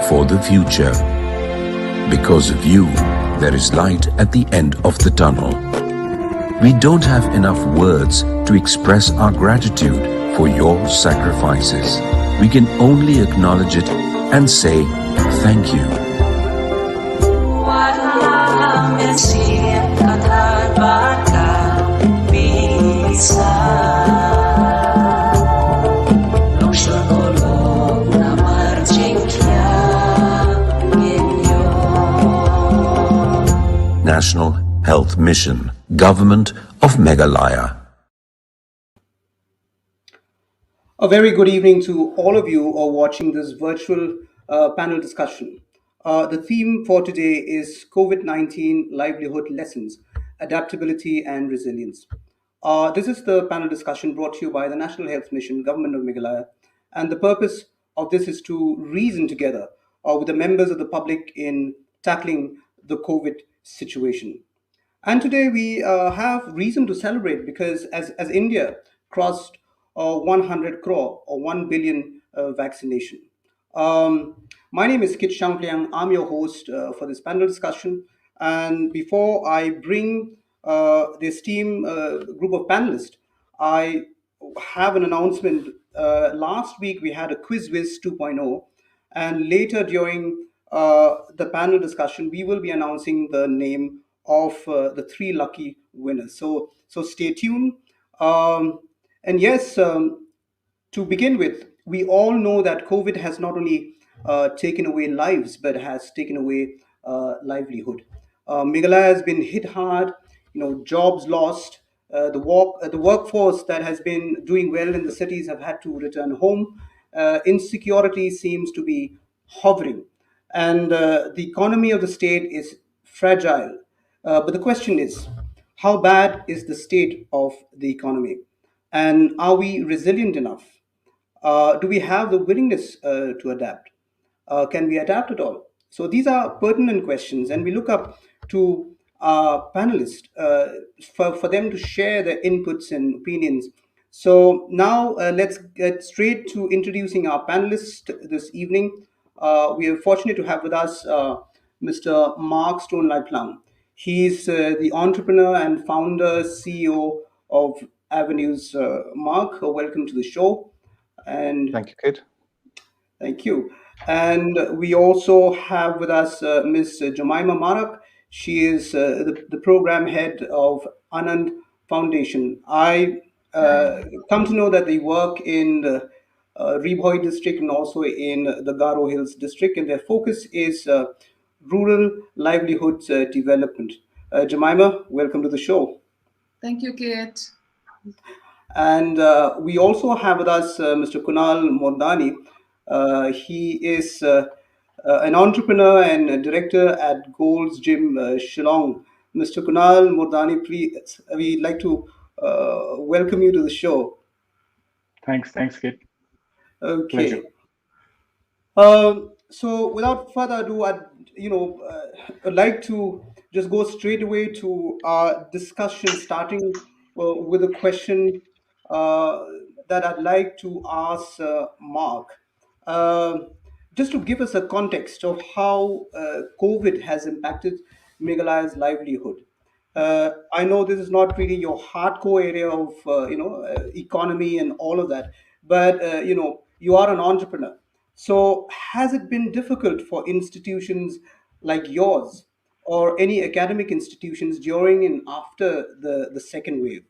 for the future. Because of you, there is light at the end of the tunnel. We don't have enough words to express our gratitude for your sacrifices. We can only acknowledge it and say thank you. National Health Mission, Government of Meghalaya. A very good evening to all of you who are watching this virtual panel discussion. The theme for today is COVID-19 Livelihood Lessons, Adaptability and Resilience. This is the panel discussion brought to you by the National Health Mission, Government of Meghalaya, and the purpose of this is to reason together with the members of the public in tackling the COVID situation. And today we have reason to celebrate because as India crossed 100 crore or 1 billion vaccination. My name is Kit Shankliang. I'm your host for this panel discussion. And before I bring this team group of panelists, I have an announcement. Last week we had a Quiz Wiz 2.0, and later during the panel discussion, we will be announcing the name of the three lucky winners. So stay tuned. And yes, to begin with, we all know that COVID has not only taken away lives, but has taken away livelihood. Meghalaya has been hit hard, jobs lost. The workforce that has been doing well in the cities have had to return home. Insecurity seems to be hovering, and the economy of the state is fragile. But the question is, how bad is the state of the economy? And are we resilient enough? Do we have the willingness to adapt? Can we adapt at all? So these are pertinent questions, and we look up to our panelists for them to share their inputs and opinions. So now let's get straight to introducing our panelists this evening. We are fortunate to have with us Mr. Mark Stone Plum. He's the entrepreneur and founder, CEO of Avenues. Mark, welcome to the show. And thank you, Kate. Thank you. And we also have with us Ms. Jemima Marak. She is the program head of Anand Foundation. I come to know that they work in the Rebhoy district and also in the Garo Hills district, and their focus is rural livelihoods development. Jemima, welcome to the show. Thank you, Kate. And we also have with us Mr. Kunal Mordani. He is an entrepreneur and a director at Gold's Gym Shillong. Mr. Kunal Mordani, please, we'd like to welcome you to the show. Thanks, Kit. Okay. So without further ado, I'd like to just go straight away to our discussion, starting with a question that I'd like to ask Mark. Uh, just to give us a context of how COVID has impacted Meghalaya's livelihood. I know this is not really your hardcore area of economy and all of that, but you are an entrepreneur. So has it been difficult for institutions like yours or any academic institutions during and after the second wave?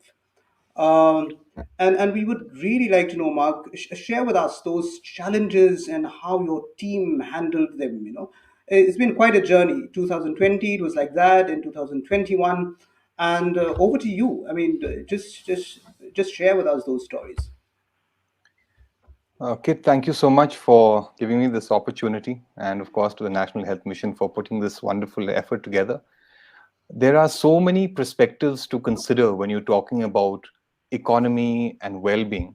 Um, and we would really like to know, Mark, share with us those challenges and how your team handled them. It's been quite a journey. 2020, it was like that. In 2021, and over to you. I mean, just share with us those stories. Kit, thank you so much for giving me this opportunity, and of course to the National Health Mission for putting this wonderful effort together. There are so many perspectives to consider when you're talking about economy and well-being.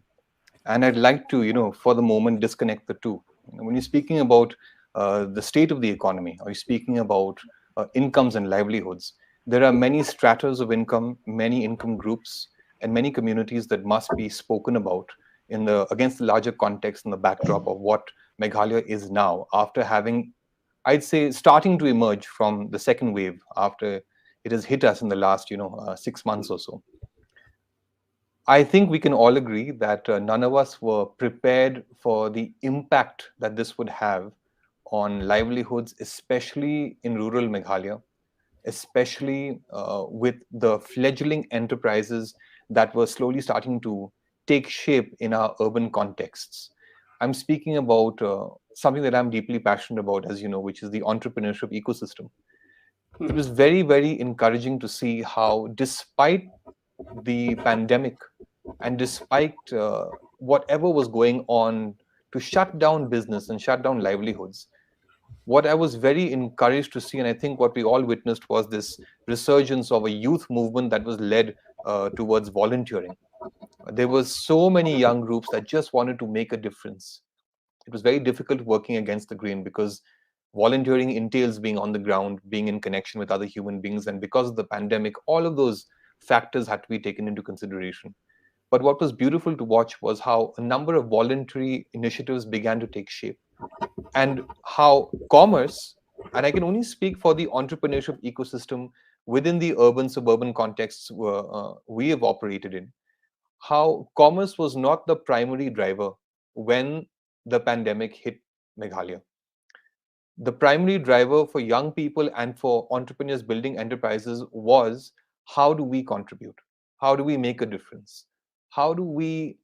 And I'd like to, for the moment, disconnect the two. When you're speaking about the state of the economy, or you're speaking about incomes and livelihoods, there are many stratas of income, many income groups, and many communities that must be spoken about against the larger context and the backdrop of what Meghalaya is now, after having, I'd say, starting to emerge from the second wave after it has hit us in the last, 6 months or so. I think we can all agree that none of us were prepared for the impact that this would have on livelihoods, especially in rural Meghalaya, especially with the fledgling enterprises that were slowly starting to take shape in our urban contexts. I'm speaking about something that I'm deeply passionate about, as you know, which is the entrepreneurship ecosystem. It was very, very encouraging to see how, despite the pandemic and despite whatever was going on to shut down business and shut down livelihoods, what I was very encouraged to see, and I think what we all witnessed, was this resurgence of a youth movement that was led towards volunteering. There were so many young groups that just wanted to make a difference. It was very difficult working against the grain because volunteering entails being on the ground, being in connection with other human beings. And because of the pandemic, all of those factors had to be taken into consideration. But what was beautiful to watch was how a number of voluntary initiatives began to take shape, and how commerce, and I can only speak for the entrepreneurship ecosystem within the urban suburban contexts we have operated in, how commerce was not the primary driver when the pandemic hit Meghalaya. The primary driver for young people and for entrepreneurs building enterprises was, how do we contribute? How do we make a difference? How do we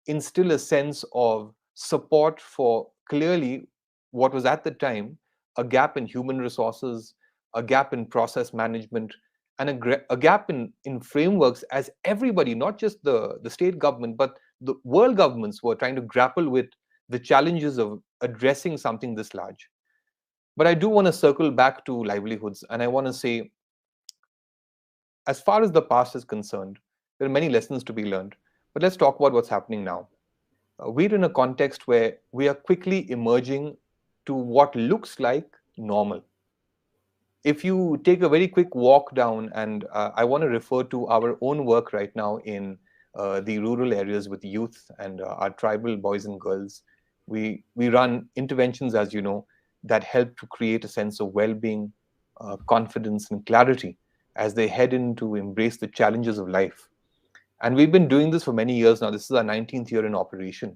instill a sense of support for clearly what was at the time a gap in human resources, a gap in process management, and a gap in frameworks, as everybody, not just the state government, but the world governments were trying to grapple with the challenges of addressing something this large. But I do want to circle back to livelihoods, and I want to say, as far as the past is concerned, there are many lessons to be learned. But let's talk about what's happening now. We're in a context where we are quickly emerging to what looks like normal. If you take a very quick walk down, and I want to refer to our own work right now in the rural areas with youth and our tribal boys and girls, we run interventions, as you know, that help to create a sense of well-being, confidence, and clarity as they head in to embrace the challenges of life. And we've been doing this for many years now. This is our 19th year in operation.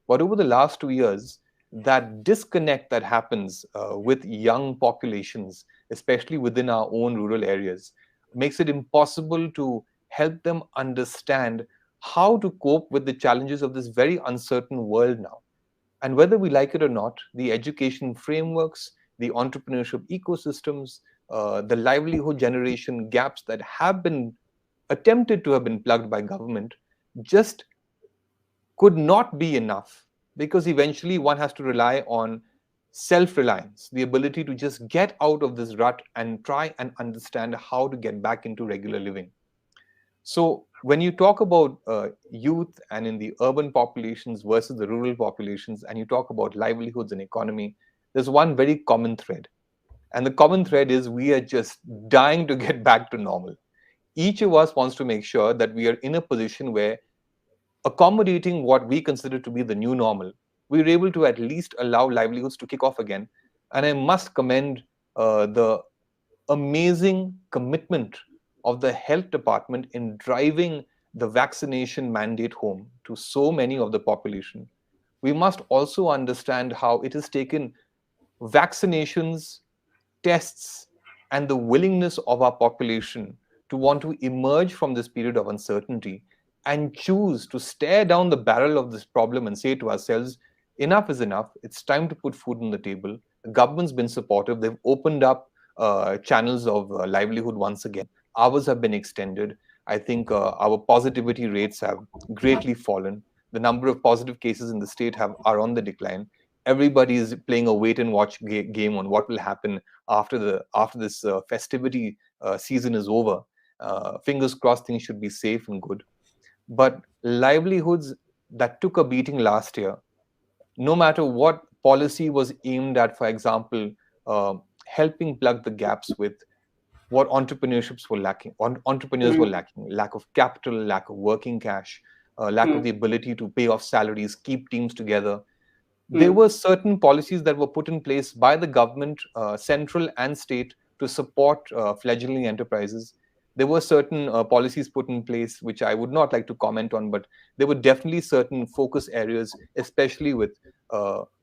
But over the last 2 years, that disconnect that happens with young populations, especially within our own rural areas, makes it impossible to help them understand how to cope with the challenges of this very uncertain world now. And whether we like it or not, the education frameworks, the entrepreneurship ecosystems, the livelihood generation gaps that have been attempted to have been plugged by government just could not be enough, because eventually one has to rely on self-reliance, the ability to just get out of this rut and try and understand how to get back into regular living. So when you talk about youth and in the urban populations versus the rural populations, and you talk about livelihoods and economy, there's one very common thread. And the common thread is, we are just dying to get back to normal. Each of us wants to make sure that we are in a position where, accommodating what we consider to be the new normal, we're able to at least allow livelihoods to kick off again. And I must commend the amazing commitment of the health department in driving the vaccination mandate home to so many of the population. We must also understand how it has taken vaccinations, tests, and the willingness of our population to want to emerge from this period of uncertainty and choose to stare down the barrel of this problem and say to ourselves, enough is enough. It's time to put food on the table. The government's been supportive. They've opened up channels of livelihood once again. Hours have been extended. I think our positivity rates have greatly fallen. The number of positive cases in the state are on the decline. Everybody is playing a wait and watch game on what will happen after this festivity season is over. Fingers crossed, things should be safe and good. But livelihoods that took a beating last year, no matter what policy was aimed at, for example, uh, helping plug the gaps with what entrepreneurs were lacking: lack of capital, lack of working cash, lack of the ability to pay off salaries, keep teams together. there were certain policies that were put in place by the government, central and state, to support fledgling enterprises. There were certain policies put in place which I would not like to comment on, but there were definitely certain focus areas, especially with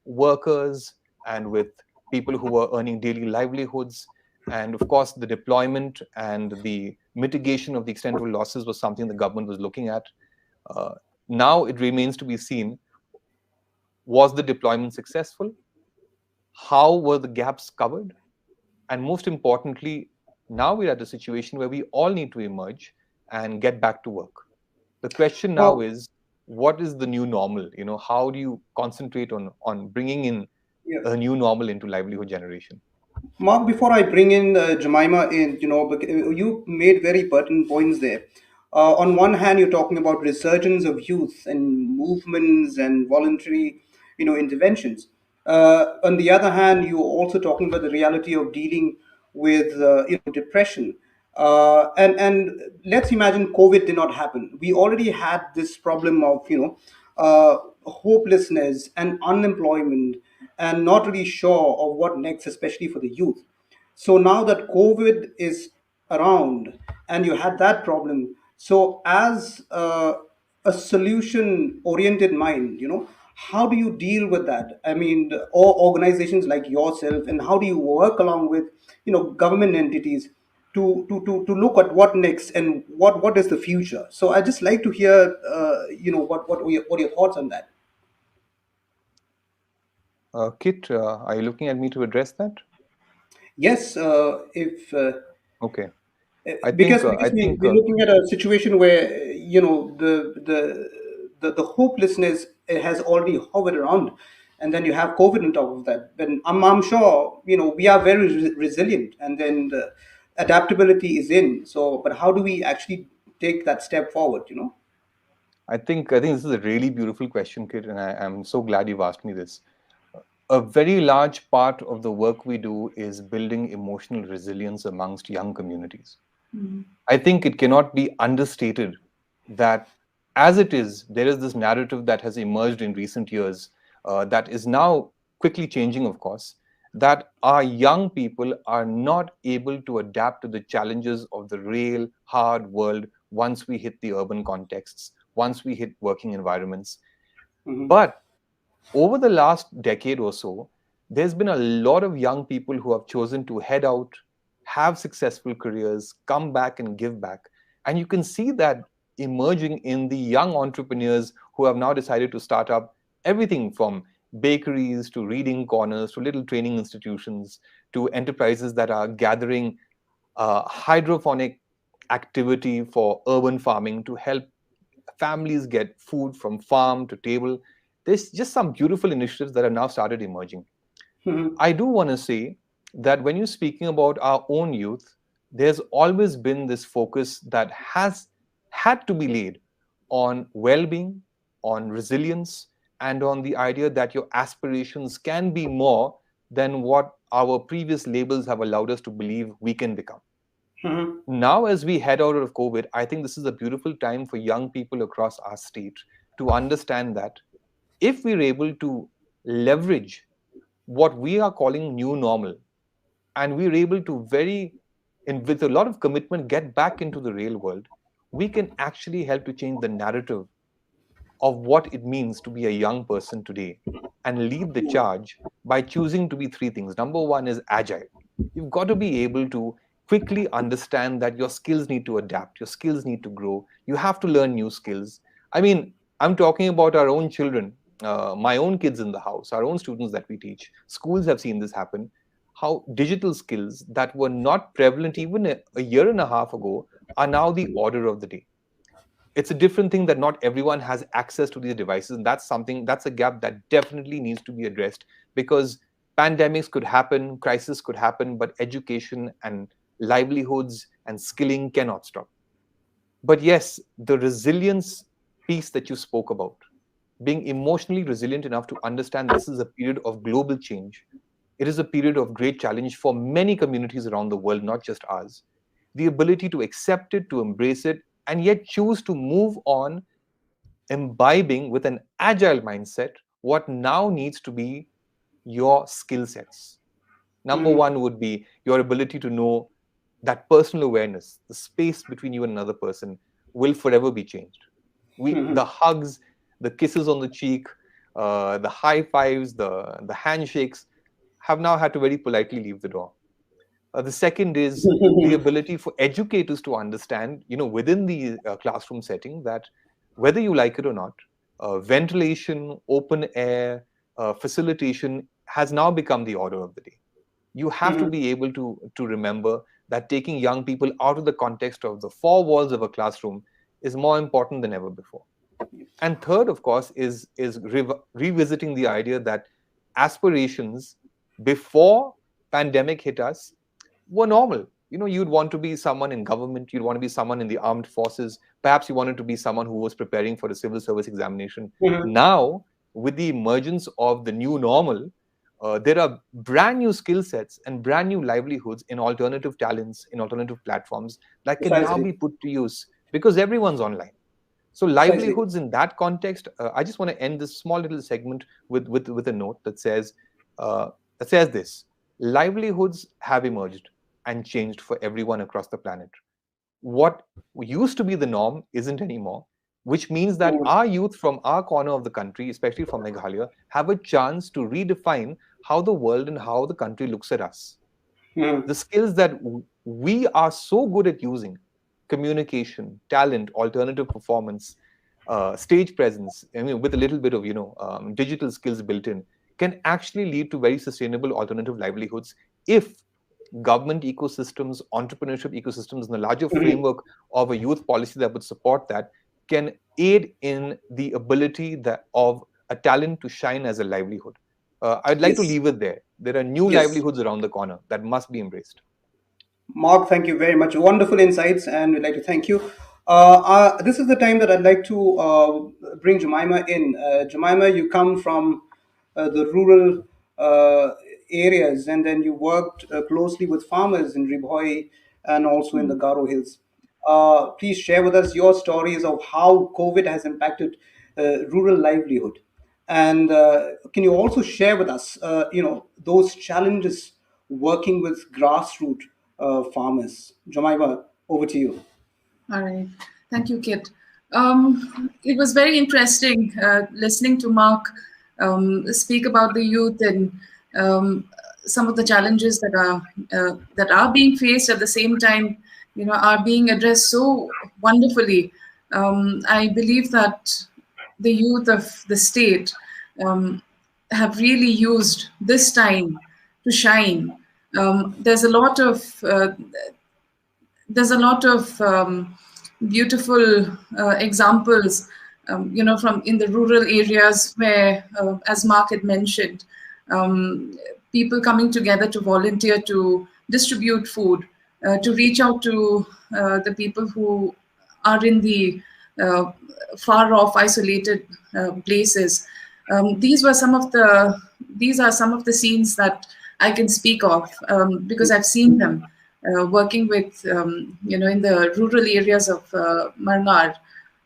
workers and with people who were earning daily livelihoods. And of course, the deployment and the mitigation of the extent of losses was something the government was looking at. Uh, Now it remains to be seen, was the deployment successful? How were the gaps covered? And most importantly, now we're at a situation where we all need to emerge and get back to work. The question now Well, is, what is the new normal? How do you concentrate on bringing in yeah. a new normal into livelihood generation? Mark, before I bring in Jemima in, you made very pertinent points there. On one hand, you're talking about resurgence of youth and movements and voluntary, interventions. On the other hand, you're also talking about the reality of dealing with, depression. And let's imagine COVID did not happen. We already had this problem of, hopelessness and unemployment and not really sure of what next, especially for the youth. So now that COVID is around and you had that problem, so as a solution oriented mind, how do you deal with that? I mean, or organizations like yourself, and how do you work along with, government entities to look at what next and what is the future? So I just like to hear, what are your thoughts on that? Kit, are you looking at me to address that? Yes, if Okay. I because think, because we're looking at a situation where the hopelessness has already hovered around, and then you have COVID on top of that. And I'm sure we are very resilient, and then the adaptability is in. So, but how do we actually take that step forward? I think this is a really beautiful question, Kit, and I'm so glad you've asked me this. A very large part of the work we do is building emotional resilience amongst young communities. I think it cannot be understated that, as it is, there is this narrative that has emerged in recent years, that is now quickly changing, of course, that our young people are not able to adapt to the challenges of the real hard world once we hit the urban contexts, once we hit working environments. Hmm. But over the last decade or so, there's been a lot of young people who have chosen to head out, have successful careers, come back and give back. And you can see that emerging in the young entrepreneurs who have now decided to start up everything from bakeries to reading corners to little training institutions to enterprises that are gathering hydroponic activity for urban farming to help families get food from farm to table. There's just some beautiful initiatives that have now started emerging. Hmm. I do want to say that when you're speaking about our own youth, there's always been this focus that has had to be laid on well being, on resilience, and on the idea that your aspirations can be more than what our previous labels have allowed us to believe we can become. Hmm. Now, as we head out of COVID, I think this is a beautiful time for young people across our state to understand that if we're able to leverage what we are calling new normal, and we're able to and with a lot of commitment, get back into the real world, we can actually help to change the narrative of what it means to be a young person today and lead the charge by choosing to be three things. Number one is agile. You've got to be able to quickly understand that your skills need to adapt, your skills need to grow, you have to learn new skills. I mean, I'm talking about our own children, my own kids in the house, our own students that we teach. Schools have seen this happen. How digital skills that were not prevalent even a year and a half ago are now the order of the day. It's a different thing that not everyone has access to these devices, and that's a gap that definitely needs to be addressed, because pandemics could happen, crisis could happen, but education and livelihoods and skilling cannot stop. But yes, the resilience piece that you spoke about, being emotionally resilient enough to understand this is a period of global change, it is a period of great challenge for many communities around the world, not just ours. The ability to accept it, to embrace it, and yet choose to move on, imbibing with an agile mindset What now needs to be your skill sets. Number one would be your ability to know that personal awareness, the space between you and another person, will forever be changed. The hugs, the kisses on the cheek, the high fives, the handshakes have now had to very politely leave the door. The second is the ability for educators to understand, within the classroom setting, that whether you like it or not, ventilation, open air, facilitation has now become the order of the day. You have to be able to remember that taking young people out of the context of the four walls of a classroom is more important than ever before. And third, of course, is revisiting the idea that aspirations before pandemic hit us were normal. You'd want to be someone in government, you'd want to be someone in the armed forces, perhaps you wanted to be someone who was preparing for a civil service examination. Now, with the emergence of the new normal, there are brand new skill sets and brand new livelihoods in alternative talents, in alternative platforms that can now be put to use because everyone's online. So livelihoods in that context, I just want to end this small little segment with a note that says this: livelihoods have emerged and changed for everyone across the planet. What used to be the norm isn't anymore, which means that our youth from our corner of the country, especially from Meghalaya, have a chance to redefine how the world and how the country looks at us. The skills that we are so good at using, communication, talent, alternative performance, stage presence, with a little bit of digital skills built in, can actually lead to very sustainable alternative livelihoods if government ecosystems, entrepreneurship ecosystems, and the larger framework of a youth policy that would support that can aid in the ability of a talent to shine as a livelihood. I'd like to leave it there. There are new livelihoods around the corner that must be embraced. Mark, thank you very much. Wonderful insights, and we'd like to thank you. This is the time that I'd like to bring Jemima in. Jemima, you come from the rural areas, and then you worked closely with farmers in Ribhoi and also in the Garo Hills. Please share with us your stories of how COVID has impacted rural livelihood. And can you also share with us, those challenges working with grassroots farmers? Jemima, over to you. All right. Thank you, Kit. It was very interesting listening to Mark speak about the youth and some of the challenges that are being faced at the same time, are being addressed so wonderfully. I believe that the youth of the state have really used this time to shine. There's a lot of beautiful examples, from in the rural areas where, as Mark had mentioned, people coming together to volunteer to distribute food, to reach out to the people who are in the far off, isolated places. These are some of the scenes that I can speak of, because I've seen them. Working with, in the rural areas of Marnar.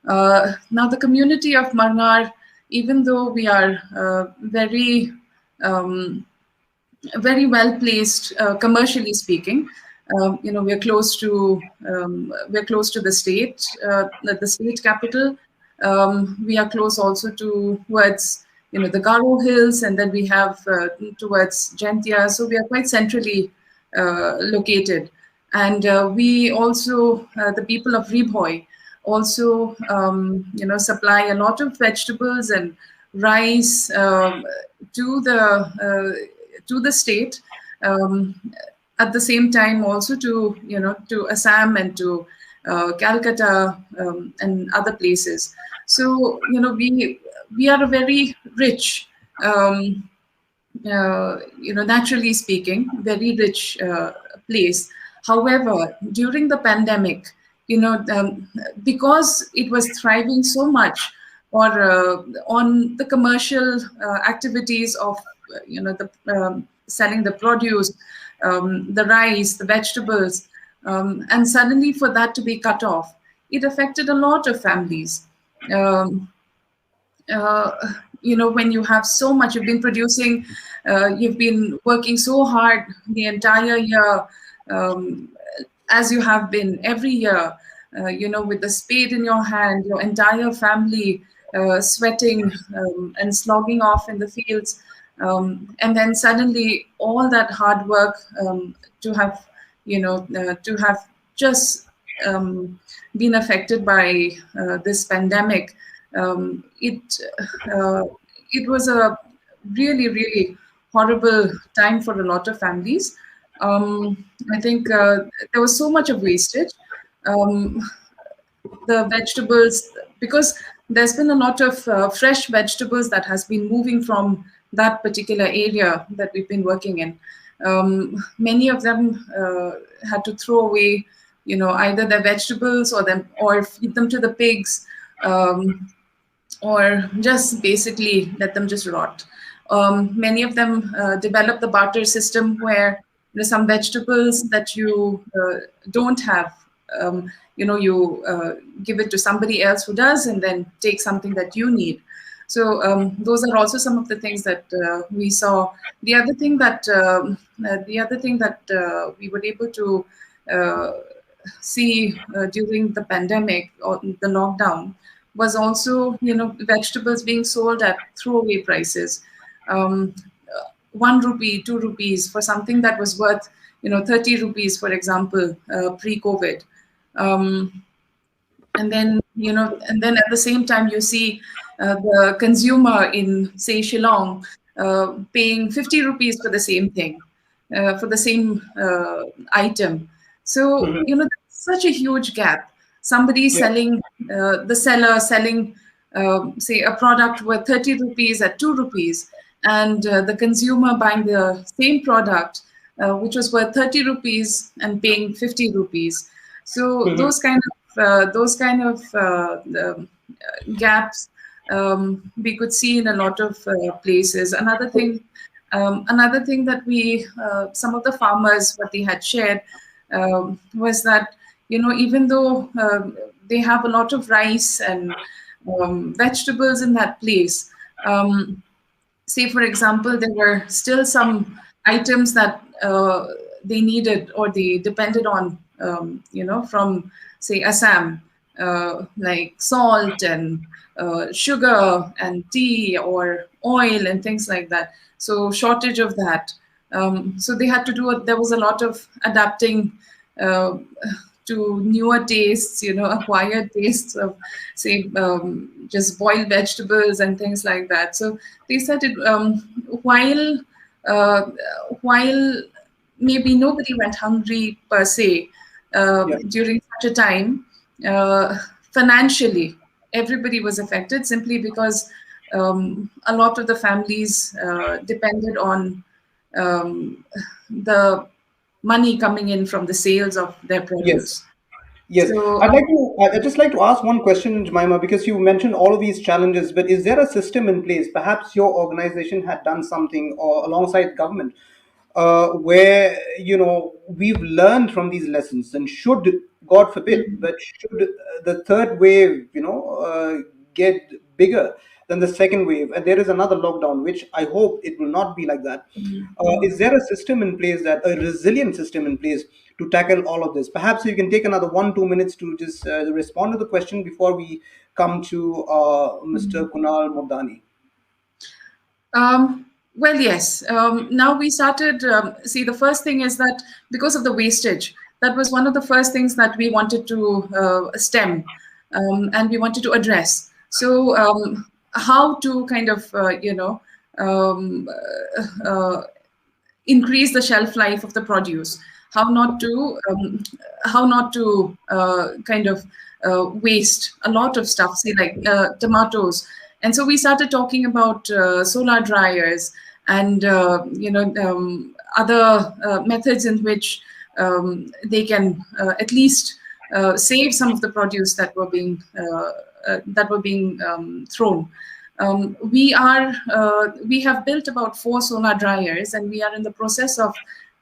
Now, the community of Marnar, even though we are very well placed, commercially speaking, we're close to the state capital. We are close also towards the Garo Hills, and then we have towards Jaintia. So we are quite centrally located, and we also, the people of Ribhoi, also supply a lot of vegetables and rice to the state. At the same time, also to Assam and to Calcutta and other places. So we are a very rich. Naturally speaking, very rich place. However, during the pandemic, because it was thriving so much or on the commercial activities of, selling the produce, the rice, the vegetables, and suddenly for that to be cut off, it affected a lot of families. when you have so much, you've been producing, you've been working so hard the entire year, um, as you have been every year, with the spade in your hand, your entire family sweating and slogging off in the fields. And then suddenly all that hard work to have, to have just been affected by this pandemic. Uh, it was a really, really horrible time for a lot of families. I think there was so much of wastage. Um, the vegetables, because there's been a lot of fresh vegetables that has been moving from that particular area that we've been working in. Many of them had to throw away, either their vegetables or feed them to the pigs. Or just basically let them just rot. Many of them develop the barter system where there's some vegetables that you don't have. You give it to somebody else who does, and then take something that you need. So those are also some of the things that we saw. The other thing that we were able to uh, see during the pandemic or the lockdown was also, vegetables being sold at throwaway prices. Um, 1 rupee, 2 rupees for something that was worth, 30 rupees, for example, pre-COVID. Um, and then at the same time you see the consumer in, say, Shillong paying 50 rupees for the same thing, for the same item. So there's such a huge gap. Somebody Yeah. selling, the seller selling, say, a product worth 30 rupees at 2 rupees, and the consumer buying the same product which was worth 30 rupees and paying 50 rupees. So those kind of gaps we could see in a lot of places. Another thing that some of the farmers, what they had shared was that, even though they have a lot of rice and vegetables in that place, say, for example, there were still some items that they needed or they depended on, from, say, Assam, like salt and sugar and tea or oil and things like that. So shortage of that. So they had to there was a lot of adapting uh, to newer tastes, acquired tastes of, say, just boiled vegetables and things like that. So they said it, uh, while maybe nobody went hungry per se Yeah. during such a time, financially everybody was affected simply because a lot of the families depended on the money coming in from the sales of their Yes. produce. Yes, So I'd just like to ask one question, Jemima, because you mentioned all of these challenges, but is there a system in place? Perhaps your organization had done something or alongside government, where we've learned from these lessons, and should, God forbid, but should the third wave, get bigger than the second wave, and there is another lockdown, which I hope it will not be like that. Is there a system in place, that a resilient system in place to tackle all of this? Perhaps you can take another 1-2 minutes to just respond to the question before we come to Mr. Kunal Mordani. Well, yes. Now we started. See, the first thing is that because of the wastage, that was one of the first things that we wanted to stem, and we wanted to address. So, how to kind of, um, uh, increase the shelf life of the produce, how not to kind of waste a lot of stuff, say, like tomatoes. And so we started talking about solar dryers and other methods in which they can at least save some of the produce that were being thrown. We have built about 4 solar dryers, and we are in the process of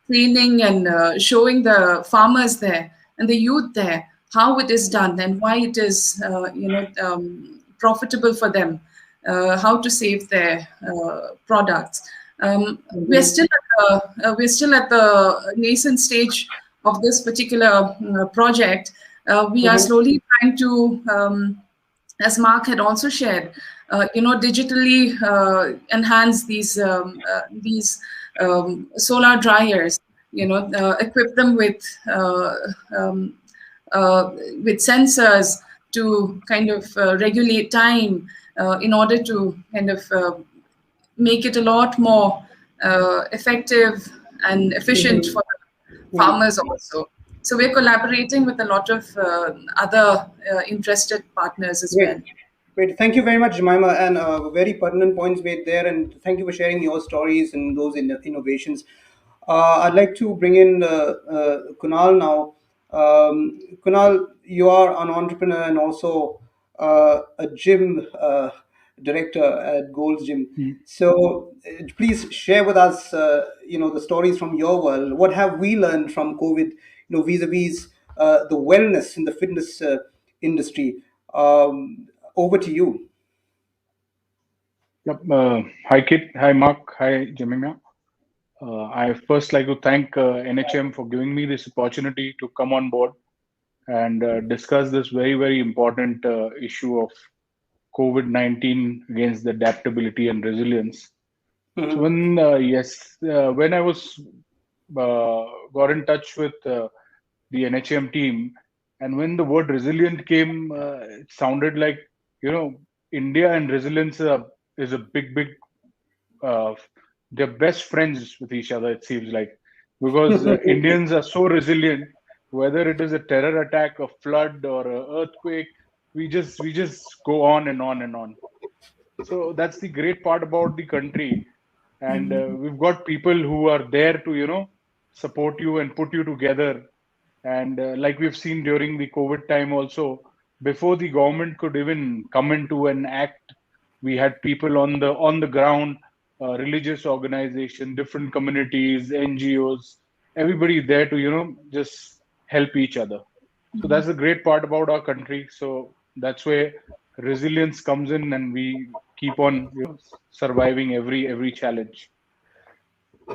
training and showing the farmers there and the youth there how it is done and why it is profitable for them. how to save their products. We're still at the nascent stage of this particular project. We are slowly trying to, as Mark had also shared, digitally enhance these solar dryers. Equip them um, with sensors to kind of regulate time in order to kind of make it a lot more effective and efficient for the farmers also. So we're collaborating with a lot of other interested partners as well. Great. Great. Thank you very much, Jemima, and very pertinent points made there. And thank you for sharing your stories and those innovations. I'd like to bring in Kunal now. Kunal, you are an entrepreneur and also a gym director at Gold's Gym. Mm. So please share with us, the stories from your world. What have we learned from COVID, vis-a-vis the wellness in the fitness industry? Over to you. Yep. Hi, Kit. Hi, Mark. Hi, Jemima. I first like to thank NHM for giving me this opportunity to come on board and discuss this very, very important issue of COVID-19 against the adaptability and resilience. So Mhm. when I was got in touch with the NHM team, and when the word resilient came, it sounded like India and resilience is a big, big. Uh, they're best friends with each other. It seems like because Indians are so resilient, whether it is a terror attack, a flood, or an earthquake, we just go on and on and on. So that's the great part about the country, and we've got people who are there to support you and put you together. And like we've seen during the COVID time also, before the government could even come into an act, we had people on the ground, religious organization, different communities, NGOs, everybody there to just help each other. So that's the great part about our country. So that's where resilience comes in, and we keep on surviving every challenge.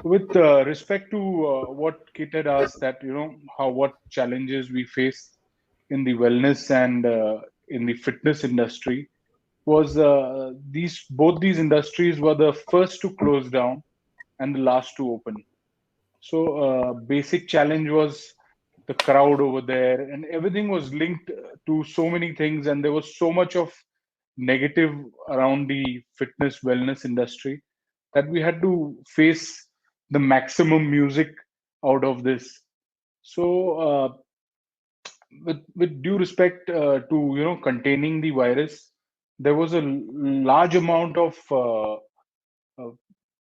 With respect to what Kit had asked, that how what challenges we face in the wellness and in the fitness industry, was these both these industries were the first to close down and the last to open. So basic challenge was the crowd over there, and everything was linked to so many things, and there was so much of negative around the fitness wellness industry that we had to face the maximum music out of this. So with due respect to containing the virus, there was a large amount of uh,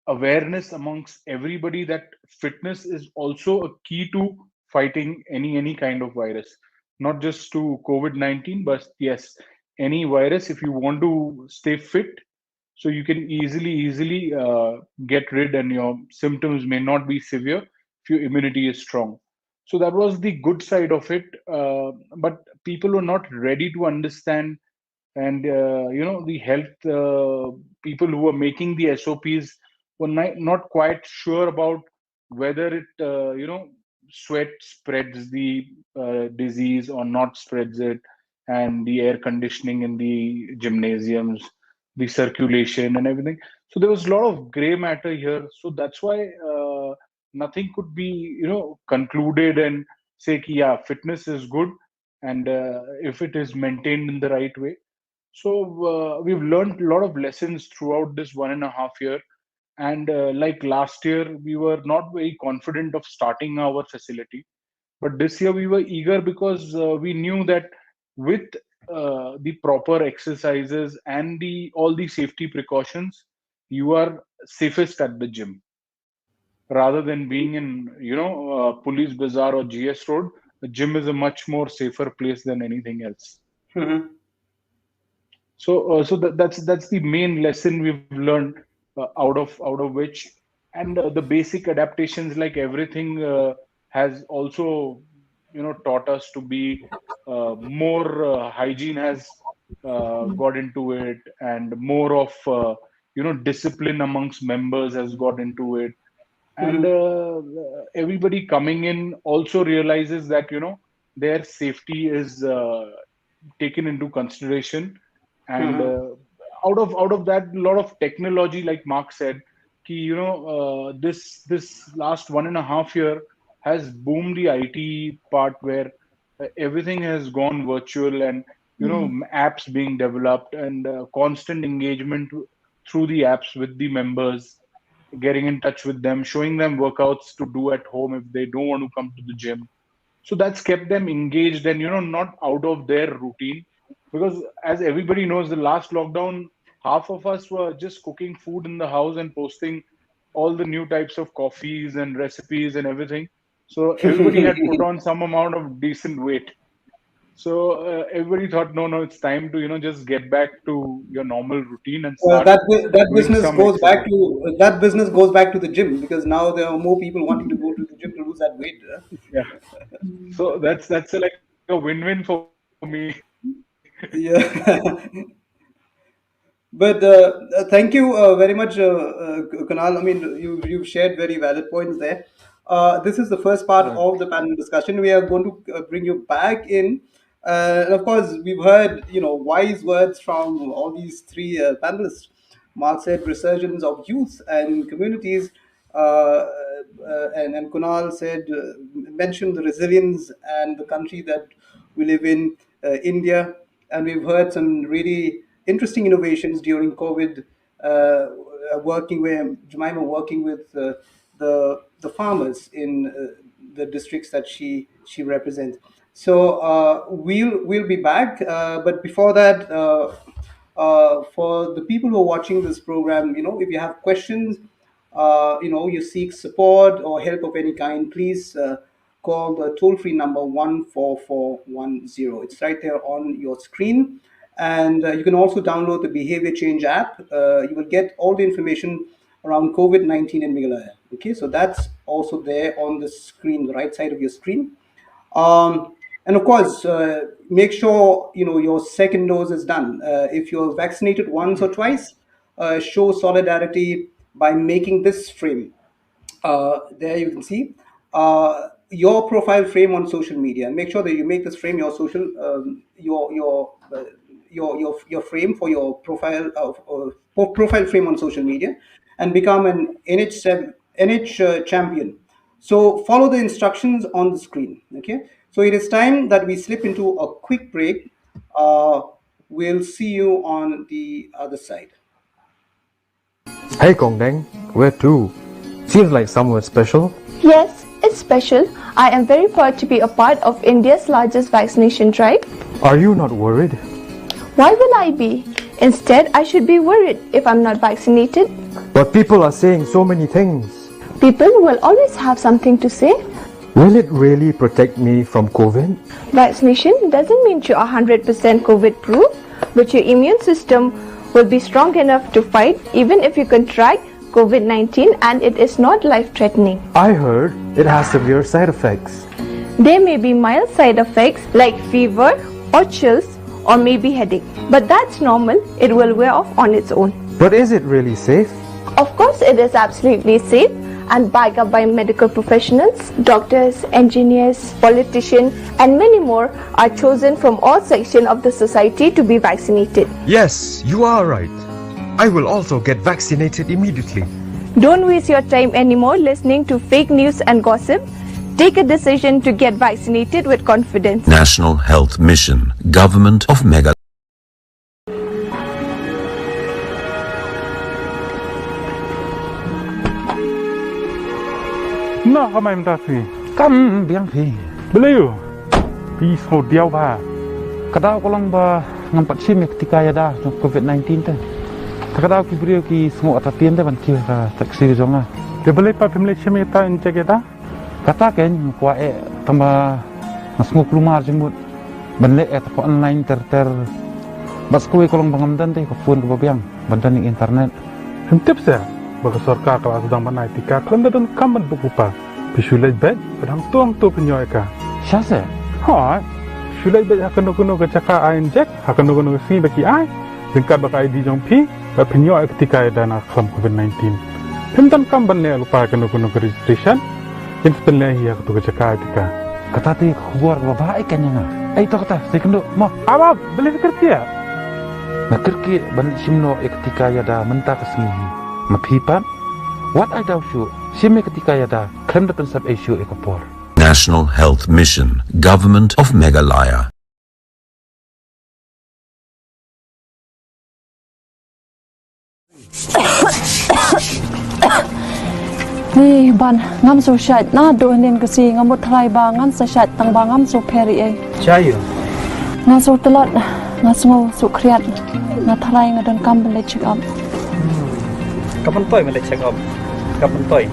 awareness amongst everybody that fitness is also a key to fighting any kind of virus, not just to COVID-19, but yes, any virus. If you want to stay fit, so you can easily get rid, and your symptoms may not be severe if your immunity is strong. So that was the good side of it, but people were not ready to understand. And the health people who were making the SOPs were not quite sure about whether it sweat spreads the disease or not spreads it, and the air conditioning in the gymnasiums, the circulation and everything. So there was a lot of gray matter here. So that's why nothing could be concluded and say ki, yeah, fitness is good, and if it is maintained in the right way. So we've learned a lot of lessons throughout this 1.5 year. And like last year, we were not very confident of starting our facility. But this year, we were eager because we knew that with the proper exercises and the all the safety precautions, you are safest at the gym rather than being in Police Bazaar or GS Road. The gym is a much more safer place than anything else. Mhm. So that's the main lesson we've learned out of which. And the basic adaptations, like everything, has also taught us to be more hygiene has got into it, and more of discipline amongst members has got into it, and everybody coming in also realizes that their safety is taken into consideration, and out of that, a lot of technology, like Mark said, this last 1.5 year has boomed the IT part, where everything has gone virtual, and apps being developed, and constant engagement through the apps with the members, getting in touch with them, showing them workouts to do at home if they don't want to come to the gym. So that's kept them engaged and not out of their routine, because as everybody knows, the last lockdown, half of us were just cooking food in the house and posting all the new types of coffees and recipes and everything. So everybody had put on some amount of decent weight. So everybody thought, no, it's time to just get back to your normal routine and start That doing business some goes back exercise. to that business goes back to the gym, because now there are more people wanting to go to the gym to lose that weight. Yeah. So that's like a win-win for me. Yeah. But thank you very much, Kunal. I mean, you've shared very valid points there. This is the first part Right. of the panel discussion. We are going to bring you back in. And of course, we've heard wise words from all these three panelists. Mark said resurgence of youth and communities, and Kunal said mentioned the resilience and the country that we live in, India, and we've heard some really interesting innovations during COVID. Working with Jemima, working with the farmers in the districts that she represents. So we'll be back, but before that. For the people who are watching this program, if you have questions, you seek support or help of any kind, please call the toll-free number 14410. It's right there on your screen. And you can also download the Behavior Change app. You will get all the information around COVID-19 in Meghalaya. Okay, so that's also there on the screen, the right side of your screen. And of course, make sure your second dose is done. If you're vaccinated once or twice, show solidarity by making this frame. There you can see your profile frame on social media. Make sure that you make this frame your social your frame for your profile profile frame on social media, and become an NH champion. So follow the instructions on the screen. Okay. So it is time that we slip into a quick break. We'll see you on the other side. Hey Kongdeng, where to? Seems like somewhere special. Yes, it's special. I am very proud to be a part of India's largest vaccination drive. Are you not worried? Why will I be? Instead, I should be worried if I'm not vaccinated. But people are saying so many things. People will always have something to say. Will it really protect me from COVID? Vaccination doesn't mean you are 100% COVID proof, but your immune system will be strong enough to fight even if you contract COVID-19 and it is not life-threatening. I heard it has severe side effects. There may be mild side effects like fever or chills or maybe headache, but that's normal. It will wear off on its own. But is it really safe? Of course, it is absolutely safe and backed up by medical professionals. Doctors, engineers, politicians, and many more are chosen from all sections of the society to be vaccinated. Yes, you are right. I will also get vaccinated immediately. Don't waste your time anymore listening to fake news and gossip. Take a decision to get vaccinated with confidence. National Health Mission, Government of Meghalaya. No, không em ta phi. Come, biang phi. Beliau. Pi so diau ba. Kadao ko lang ba ngampat si ketika ya dah COVID-19 teh. Kadao ki beliau ki semua atatian teh ban ki ka taksi jonga. Dia boleh pa pemilih semeta encek eta. Kata ken kuat tambah ngasnguk lumar jemut. Benlek ko online ter bas kuwi kolong bangamdan teh ko phone ko biang bandan ning internet. Hentip saya. Bagi sorka kalau sedang mana etika, kalau dan kaman bukupa. Pisulah bed, pedang tuang tu penyoy ka. Syase. Ha, shulai ba hakan ke caka ain jek hakan ke sini baki ai dengkat baka ID jong pi ba penyo ketika dana klam COVID-19 pintan kam banne lupa kan ke registration instan lahi aku ke caka ketika kata ti khubur ba baik kan nga ai to kata sekendo mo apa beli kerja Nakirki ban simno ketika yada menta kesini mapipat what I doubt you sime ketika yada klem datan sab issue ekapor National Health Mission, Government of Meghalaya. Ni ban ngam so shat na do nen kasi ngamut thlai ba ngam sa shat tang ba ngam so pheri ai chayo nga so telot nga sngo su khriat nga thlai nga don kam le check up kapan toy mele check up kapan toy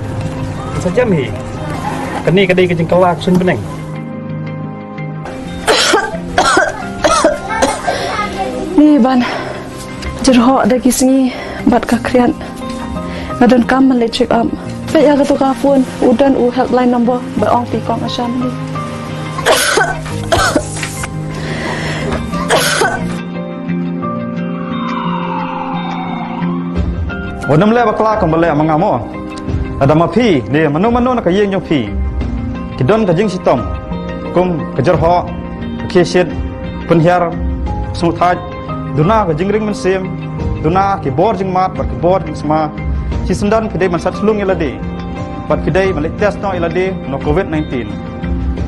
sa jam hi kani kadai ke jeng kelak sun beneng ni ban jerho da kisngi bat ka khriat nga don kam le check up pe ya ka to ka phone udan u helpline number ba ong pi kong asam ni Onam le bakla kam le mangamo ada mapi de manu nak yeng jong pi kidon ka jing sitom kum kejar ho kesit penhiar sumuthaj duna ka jing ring men sem duna ki bor jing mat ba ki bor jing sama si sendan kidai man sat slung ilade bat kidai malik test no ilade no Covid-19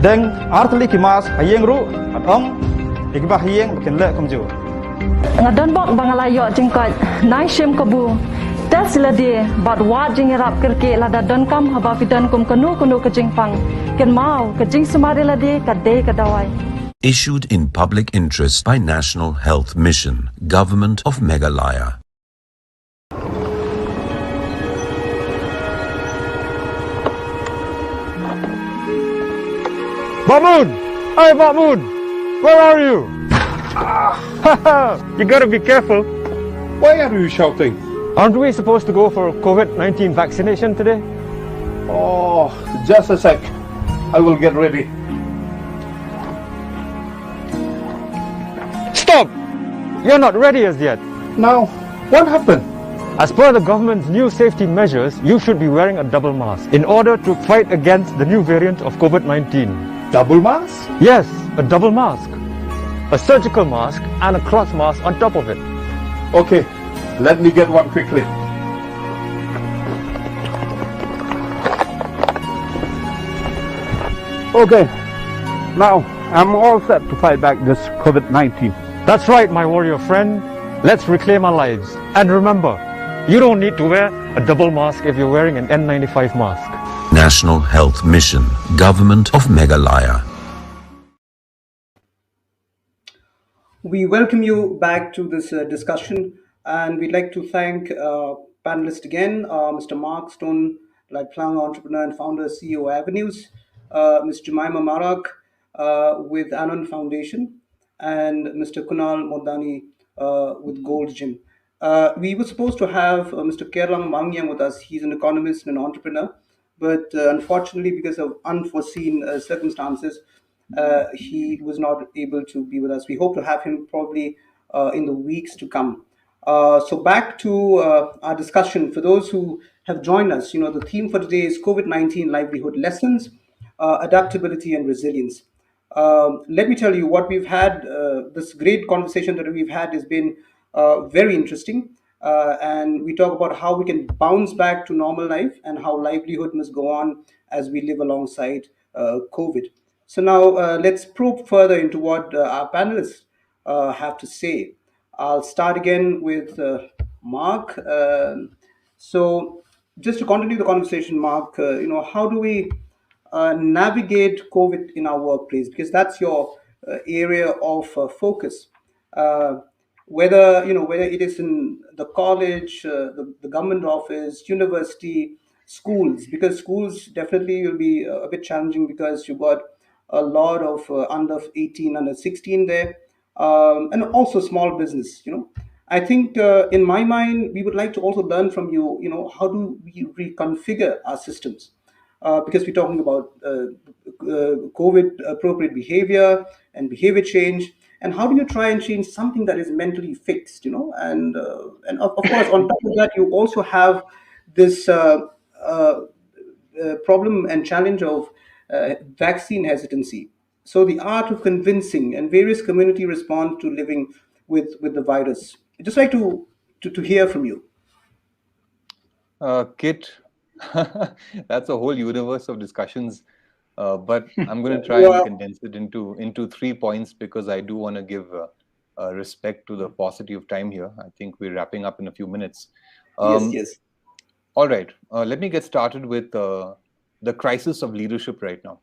deng artli ki mas hayeng ru at ong ikba hayeng bakin le kum ju ngadon bok bangalayo jingkot nai shim kabu tes ladi bat wat jing rap kerke lada don kam haba fidan kum kanu ke jingpang ken mau ke jing sumari ladi ka de ka dawai Issued in public interest by National Health Mission, Government of Meghalaya. Bamun! Hey, Bamun! Where are you? You gotta be careful. Why are you shouting? Aren't we supposed to go for COVID-19 vaccination today? Oh, just a sec. I will get ready. Stop! You're not ready as yet. Now, what happened? As per the government's new safety measures, you should be wearing a double mask in order to fight against the new variant of COVID-19. Double mask? Yes, a double mask. A surgical mask and a cloth mask on top of it. Okay, let me get one quickly. Okay, now I'm all set to fight back this COVID-19. That's right, my warrior friend. Let's reclaim our lives. And remember, you don't need to wear a double mask if you're wearing an N95 mask. National Health Mission, Government of Meghalaya. We welcome you back to this discussion, and we'd like to thank panelists again, Mr. Mark Stone, lifelong entrepreneur and founder, CEO Avenues, Ms. Jemima Marak with Anon Foundation, and Mr. Kunal Modani with Gold Gym. We were supposed to have Mr. Kerlang Mangyang with us. He's an economist and an entrepreneur, but unfortunately, because of unforeseen circumstances, he was not able to be with us. We hope to have him probably in the weeks to come. So back to our discussion. For those who have joined us, the theme for today is COVID-19 livelihood lessons, adaptability and resilience. Let me tell you what we've had. This great conversation that we've had has been very interesting. And we talk about how we can bounce back to normal life and how livelihood must go on as we live alongside COVID. So now let's probe further into what our panelists have to say. I'll start again with Mark. So just to continue the conversation, Mark, how do we navigate COVID in our workplace? Because that's your area of focus. Whether it is in the college, the government office, university, schools, because schools definitely will be a bit challenging because you've got a lot of under 18, under 16 there, and also small business. I think in my mind, we would like to also learn from you. How do we reconfigure our systems? Because we're talking about COVID appropriate behavior and behavior change, and how do you try and change something that is mentally fixed, and of course, on top of that, you also have this problem and challenge of vaccine hesitancy. So the art of convincing and various community respond to living with the virus. I'd just like to hear from you. Kit, that's a whole universe of discussions. But I'm going to try and Well, condense it into 3 points because I do want to give respect to the paucity of time here. I think we're wrapping up in a few minutes. yes. All right. Let me get started with the crisis of leadership right now.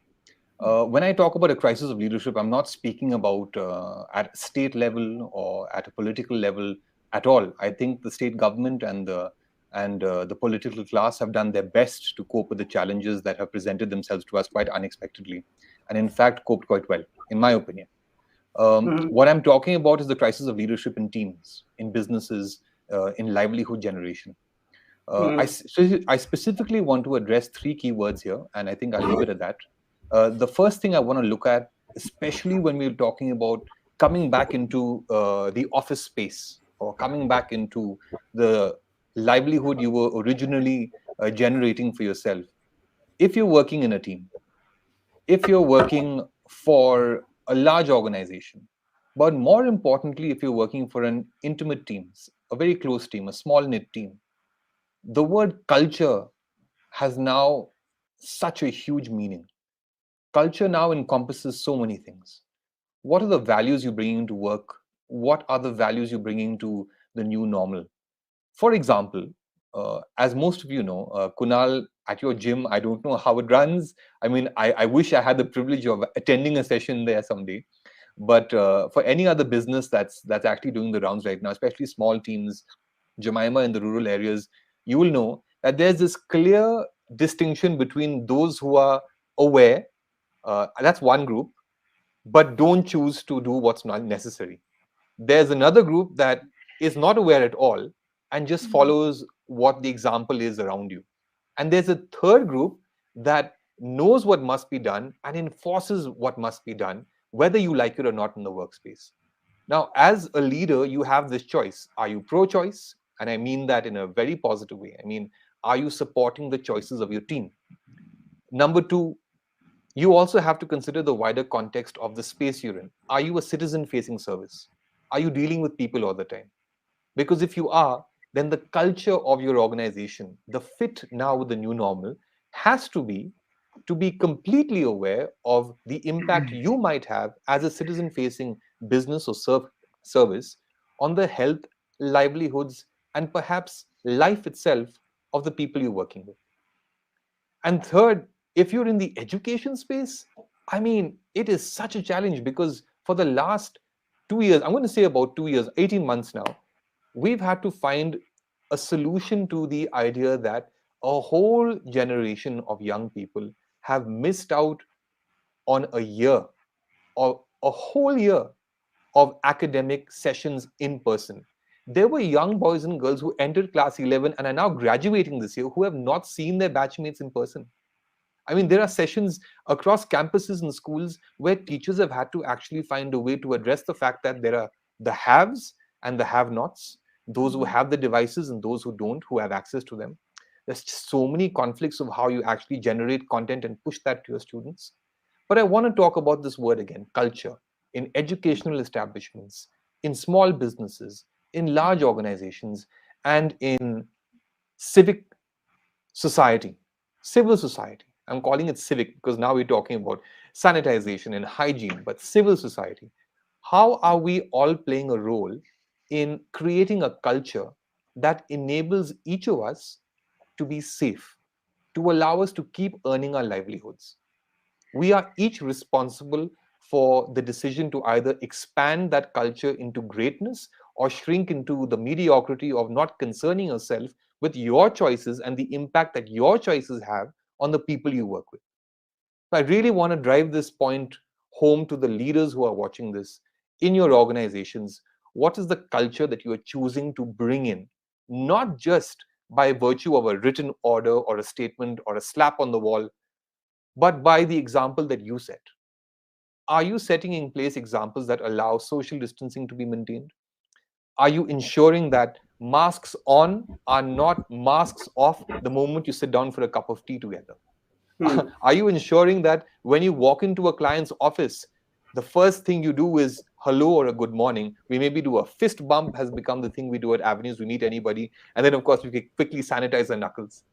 When I talk about a crisis of leadership, I'm not speaking about at state level or at a political level at all. I think the state government and the political class have done their best to cope with the challenges that have presented themselves to us quite unexpectedly, and in fact coped quite well, in my opinion. What I'm talking about is the crisis of leadership in teams, in businesses, in livelihood generation. I specifically want to address 3 keywords here, and I think I'll leave it at that. The first thing I want to look at, especially when we're talking about coming back into the office space or coming back into the livelihood you were originally generating for yourself. If you're working in a team, if you're working for a large organization, but more importantly, if you're working for an intimate team, a very close team, a small knit team, the word culture has now such a huge meaning. Culture now encompasses so many things. What are the values you're bringing to work? What are the values you're bringing to the new normal? For example, as most of you know, Kunal, at your gym, I don't know how it runs. I mean, I wish I had the privilege of attending a session there someday. But for any other business that's actually doing the rounds right now, especially small teams, Jemima in the rural areas, you will know that there's this clear distinction between those who are aware, that's one group, but don't choose to do what's not necessary. There's another group that is not aware at all and just follows what the example is around you. And there's a third group that knows what must be done and enforces what must be done, whether you like it or not in the workspace. Now, as a leader, you have this choice. Are you pro-choice? And I mean that in a very positive way. I mean, are you supporting the choices of your team? Number two, you also have to consider the wider context of the space you're in. Are you a citizen-facing service? Are you dealing with people all the time? Because if you are, then the culture of your organization, the fit now with the new normal, has to be completely aware of the impact you might have as a citizen-facing business or service on the health, livelihoods, and perhaps life itself of the people you're working with. And third, if you're in the education space, I mean, it is such a challenge because for the last 2 years, I'm going to say about 2 years, 18 months now, we've had to find a solution to the idea that a whole generation of young people have missed out on a year or a whole year of academic sessions in person. There were young boys and girls who entered class 11 and are now graduating this year who have not seen their batchmates in person. I mean, there are sessions across campuses and schools where teachers have had to actually find a way to address the fact that there are the haves and the have-nots, those who have the devices and those who don't, who have access to them. There's just so many conflicts of how you actually generate content and push that to your students. But I want to talk about this word again, culture, in educational establishments, in small businesses, in large organizations, and in civic society, civil society. I'm calling it civic because now we're talking about sanitization and hygiene, but civil society. How are we all playing a role in creating a culture that enables each of us to be safe, to allow us to keep earning our livelihoods? We are each responsible for the decision to either expand that culture into greatness or shrink into the mediocrity of not concerning yourself with your choices and the impact that your choices have on the people you work with. I really want to drive this point home to the leaders who are watching this in your organizations. What is the culture that you are choosing to bring in, not just by virtue of a written order or a statement or a slap on the wall, but by the example that you set. Are you setting in place examples that allow social distancing to be maintained? Are you ensuring that masks on are not masks off the moment you sit down for a cup of tea together? Are you ensuring that when you walk into a client's office, the first thing you do is hello or a good morning? We maybe do a fist bump, has become the thing we do at Avenues. We meet anybody. And then, of course, we can quickly sanitize our knuckles.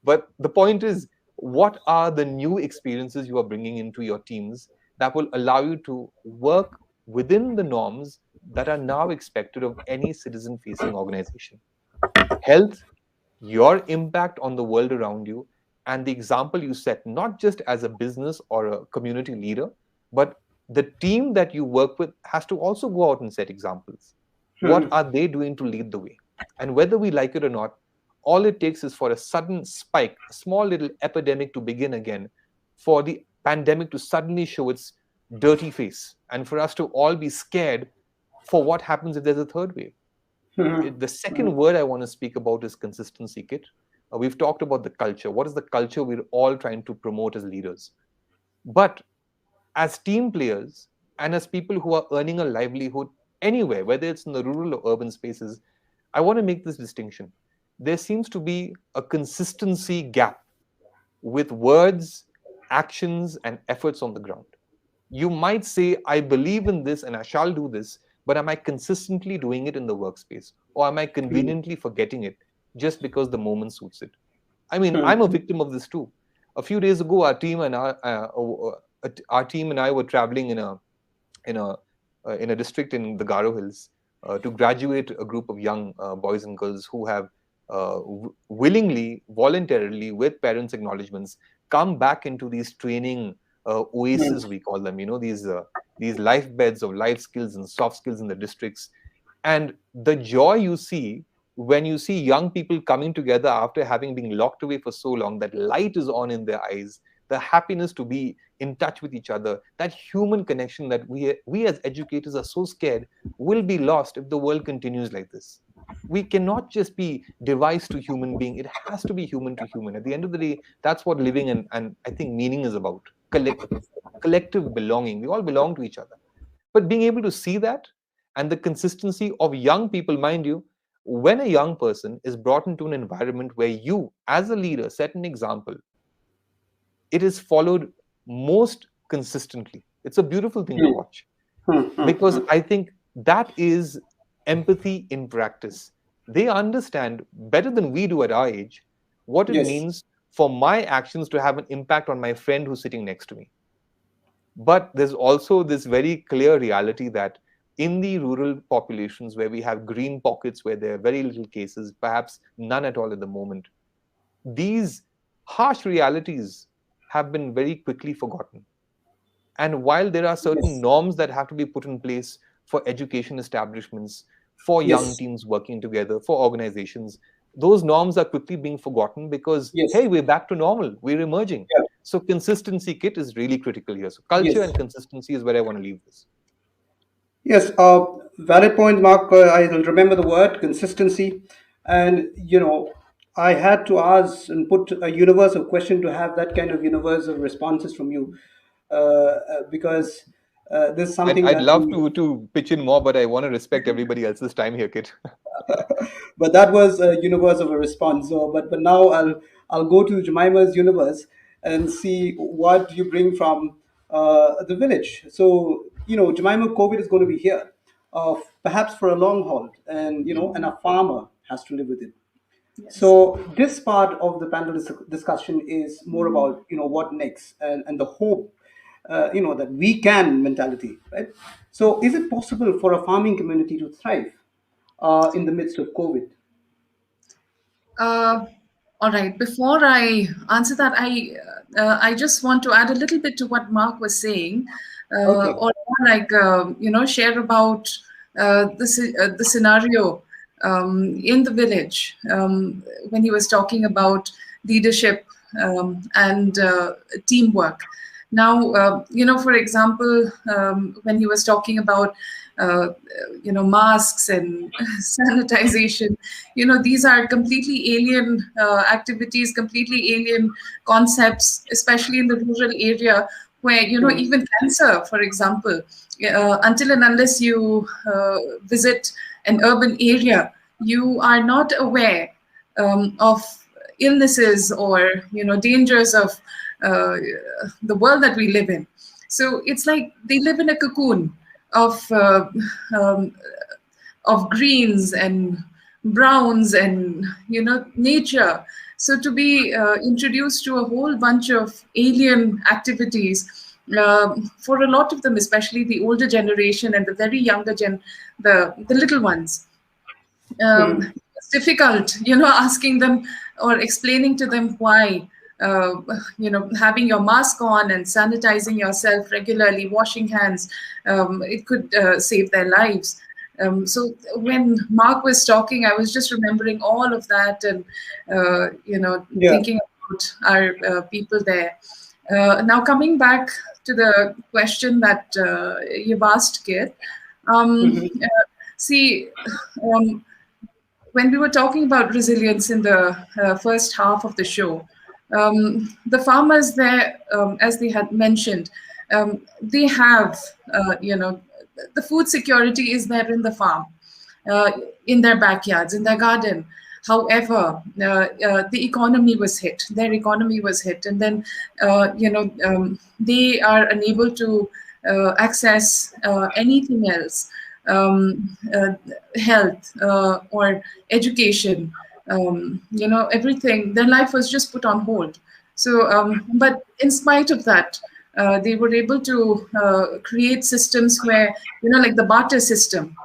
But the point is, what are the new experiences you are bringing into your teams that will allow you to work within the norms that are now expected of any citizen facing organization? Health, your impact on the world around you, and the example you set, not just as a business or a community leader, but the team that you work with has to also go out and set examples. What are they doing to lead the way? And whether we like it or not, all it takes is for a sudden spike, a small little epidemic to begin again, for the pandemic to suddenly show its dirty face, and for us to all be scared for what happens if there's a third wave. The second word I want to speak about is consistency, Kit. We've talked about the culture. What is the culture we're all trying to promote as leaders? But as team players and as people who are earning a livelihood anywhere, whether it's in the rural or urban spaces, I want to make this distinction. There seems to be a consistency gap with words, actions, and efforts on the ground. You might say, I believe in this and I shall do this, but am I consistently doing it in the workspace? Or am I conveniently forgetting it just because the moment suits it? I mean, I'm a victim of this too. A few days ago, our team and I were traveling in a district in the Garo Hills to graduate a group of young boys and girls who have willingly, voluntarily, with parents' acknowledgements, come back into these training oases, we call them, these life beds of life skills and soft skills in the districts. And the joy you see when you see young people coming together after having been locked away for so long, that light is on in their eyes, the happiness to be in touch with each other, that human connection that we as educators are so scared will be lost if the world continues like this. We cannot just be device to human being. It has to be human to human. At the end of the day, that's what living and I think meaning is about. Collective belonging. We all belong to each other. But being able to see that and the consistency of young people, mind you, when a young person is brought into an environment where you, as a leader, set an example, it is followed most consistently. It's a beautiful thing to watch. Because I think that is empathy in practice. They understand better than we do at our age what it means for my actions to have an impact on my friend who's sitting next to me. But there's also this very clear reality that in the rural populations where we have green pockets, where there are very little cases, perhaps none at all at the moment, these harsh realities have been very quickly forgotten. And while there are certain norms that have to be put in place for education establishments, for young teams working together, for organizations, those norms are quickly being forgotten because, hey, we're back to normal, we're emerging. So consistency, Kit, is really critical here. So culture and consistency is where I want to leave this. Yes, valid point, Mark. I remember the word consistency. And, I had to ask and put a universe of question to have that kind of universe of responses from you. Because there's something I'd that love to pitch in more, but I want to respect everybody else's time here, Kit. but that was a universe of a response. So, but now I'll go to Jemima's universe and see what you bring from the village. So, Jemima, COVID is going to be here, perhaps for a long haul, and and a farmer has to live with it. So this part of the panel discussion is more about what next and the hope that we can mentality, right? So is it possible for a farming community to thrive in the midst of COVID? All right. Before I answer that, I just want to add a little bit to what Mark was saying, or more like share about the scenario in the village when he was talking about leadership and teamwork. Now, for example, when he was talking about, masks and sanitization, these are completely alien activities, completely alien concepts, especially in the rural area where, even cancer, for example, until and unless you visit an urban area, you are not aware of illnesses or dangers of the world that we live in. So it's like they live in a cocoon of um, of greens and browns and nature. So to be introduced to a whole bunch of alien activities, for a lot of them, especially the older generation and the very younger the little ones, it's difficult, asking them or explaining to them why, having your mask on and sanitizing yourself regularly, washing hands, it could save their lives. So when Mark was talking, I was just remembering all of that and, Yeah. thinking about our people there. Now, coming back to the question that you've asked, Kit, see, when we were talking about resilience in the first half of the show, the farmers there, as they had mentioned, they have, the food security is there in the farm, in their backyards, in their garden. However, the economy was hit. Their economy was hit, and then they are unable to access anything else, health or education. Everything. Their life was just put on hold. So, but in spite of that, they were able to create systems where, like the barter system.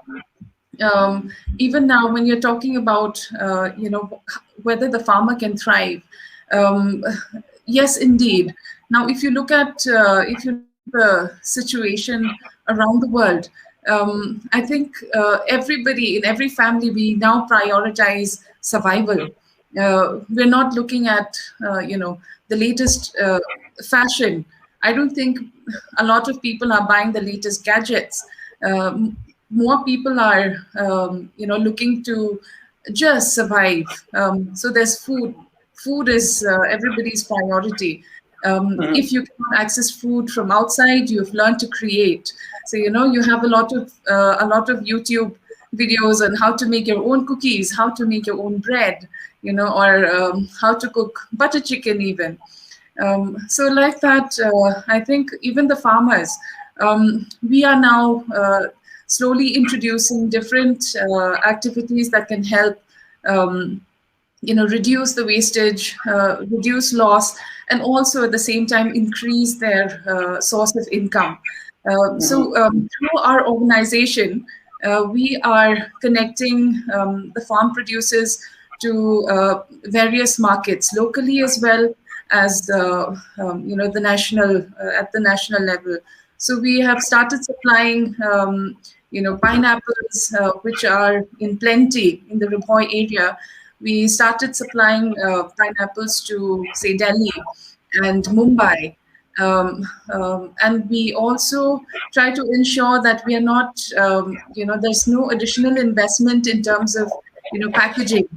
Even now, when you're talking about, whether the farmer can thrive, yes, indeed. Now, if you look at the situation around the world, I think everybody in every family, we now prioritize survival. We're not looking at the latest fashion. I don't think a lot of people are buying the latest gadgets. More people are looking to just survive. So there's food. Food is everybody's priority. If you cannot access food from outside, you've learned to create. So you have a lot of YouTube videos on how to make your own cookies, how to make your own bread, or how to cook butter chicken even. So like that, I think even the farmers, we are now slowly introducing different activities that can help reduce the wastage, reduce loss, and also at the same time increase their source of income. So through our organization, we are connecting the farm producers to various markets locally as well as the national at the national level. So we have started supplying pineapples, which are in plenty in the Ripoy area. We started supplying pineapples to, say, Delhi and Mumbai. And we also try to ensure that we are not, there's no additional investment in terms of, packaging.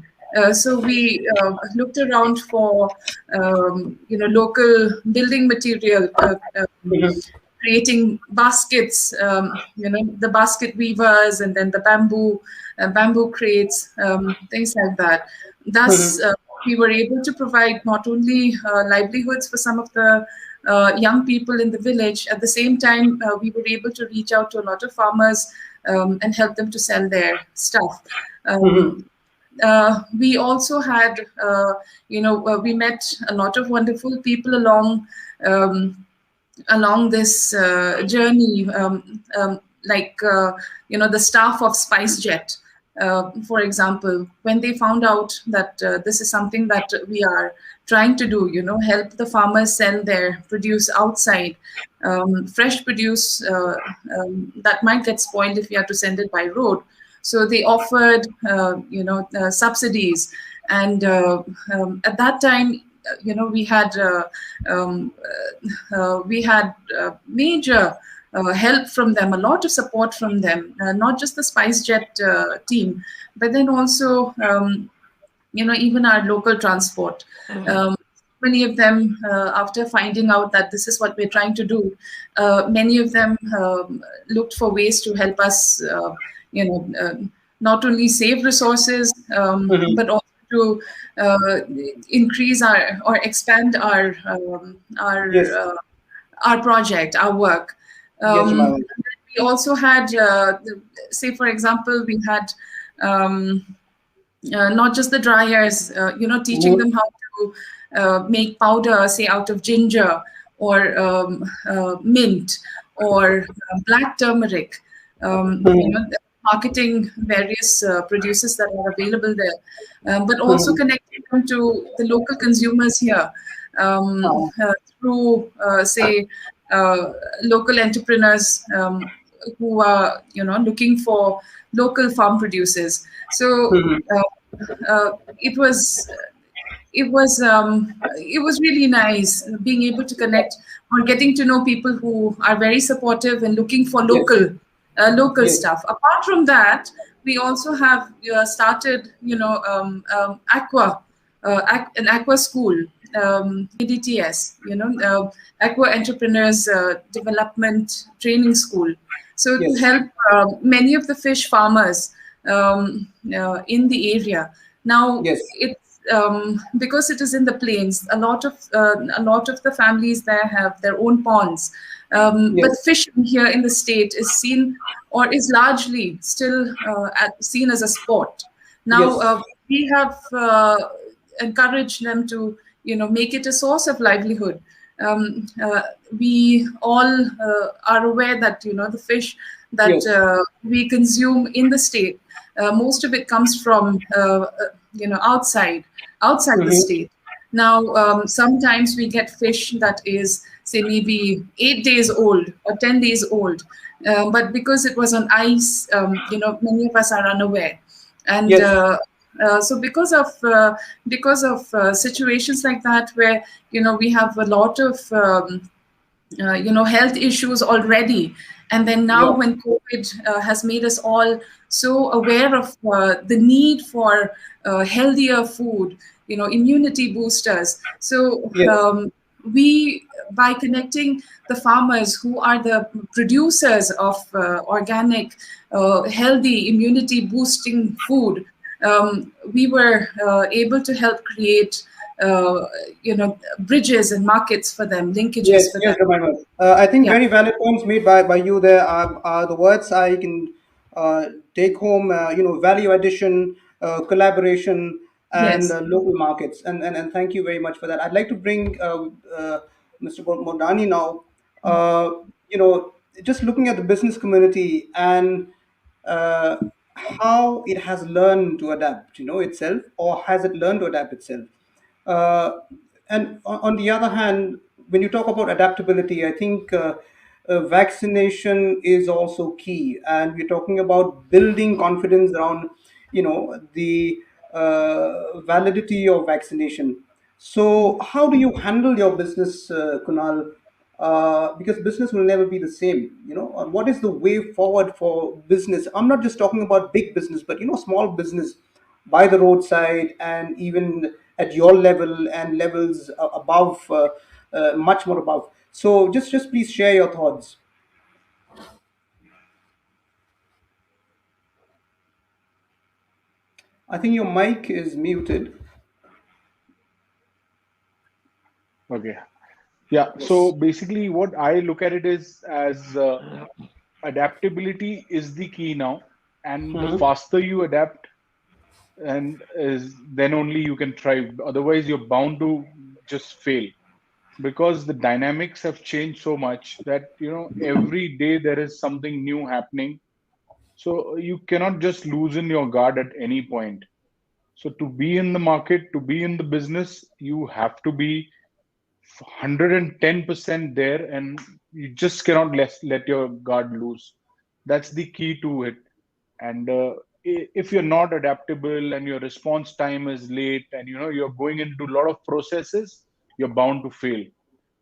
So we looked around for, local building material, creating baskets, the basket weavers, and then the bamboo crates, things like that. Thus, we were able to provide not only livelihoods for some of the young people in the village. At the same time, we were able to reach out to a lot of farmers and help them to sell their stuff. We also had, we met a lot of wonderful people along this journey, like the staff of SpiceJet, for example, when they found out that this is something that we are trying to do, help the farmers sell their produce outside, fresh produce that might get spoiled if you have to send it by road. So they offered, subsidies, and at that time, we had major help from them, a lot of support from them, not just the SpiceJet team, but then also even our local transport. Many of them, after finding out that this is what we're trying to do, many of them looked for ways to help us, not only save resources, but also to increase or expand Yes. our project, our work. Yes, Jemima. We also had, say, for example, we had not just the dryers, teaching them how to make powder, say, out of ginger or mint or black turmeric. Marketing various producers that are available there, but also connecting them to the local consumers here through, say, local entrepreneurs who are, looking for local farm producers. So it was really nice being able to connect or getting to know people who are very supportive and looking for local Yes. stuff. Apart from that, we also have started an aqua school, ADTS, Aqua Entrepreneurs Development Training School. So to Yes. help many of the fish farmers in the area. Now, Yes. it's because it is in the plains. A lot of the families there have their own ponds, but fishing here in the state is seen, or is largely still seen as a sport. Now, Yes. we have encouraged them to make it a source of livelihood. We all are aware that the fish that Yes. we consume in the state, most of it comes from outside the state. Now, sometimes we get fish that is, say, maybe 8 days old or 10 days old, but because it was on ice, many of us are unaware. And Yes. so because of situations like that, where we have a lot of health issues already, and then now Yeah. when COVID has made us all so aware of the need for healthier food, immunity boosters. So Yes. we, by connecting the farmers who are the producers of organic, healthy, immunity boosting food, we were able to help create bridges and markets for them, linkages Yes, for yes, them. Jemima. I think Yeah. very valid points made by you there are the words I can take home, value addition, collaboration, and Yes. local markets. And thank you very much for that. I'd like to bring Mr. Modani now. You know, just looking at the business community and uh, how it has learned to adapt, itself, or has it learned to adapt itself? Uh, and on the other hand, when you talk about adaptability, I think vaccination is also key, and we're talking about building confidence around, the validity of vaccination. So, how do you handle your business, Kunal? Because business will never be the same, or what is the way forward for business? I'm not just talking about big business, but small business by the roadside, and even at your level and levels above, much more above. So just please share your thoughts. I think your mic is muted. Okay. Yeah. So Yes. basically, what I look at it is as adaptability is the key now, and the Mhm. faster you adapt, and is then only you can thrive. Otherwise, you're bound to just fail, because the dynamics have changed so much that every day there is something new happening. So you cannot just loosen your guard at any point. So to be in the market, to be in the business, you have to be 110% there, and you just cannot let your guard loose. That's the key to it. And if you're not adaptable and your response time is late, and you're going into a lot of processes, you're bound to fail.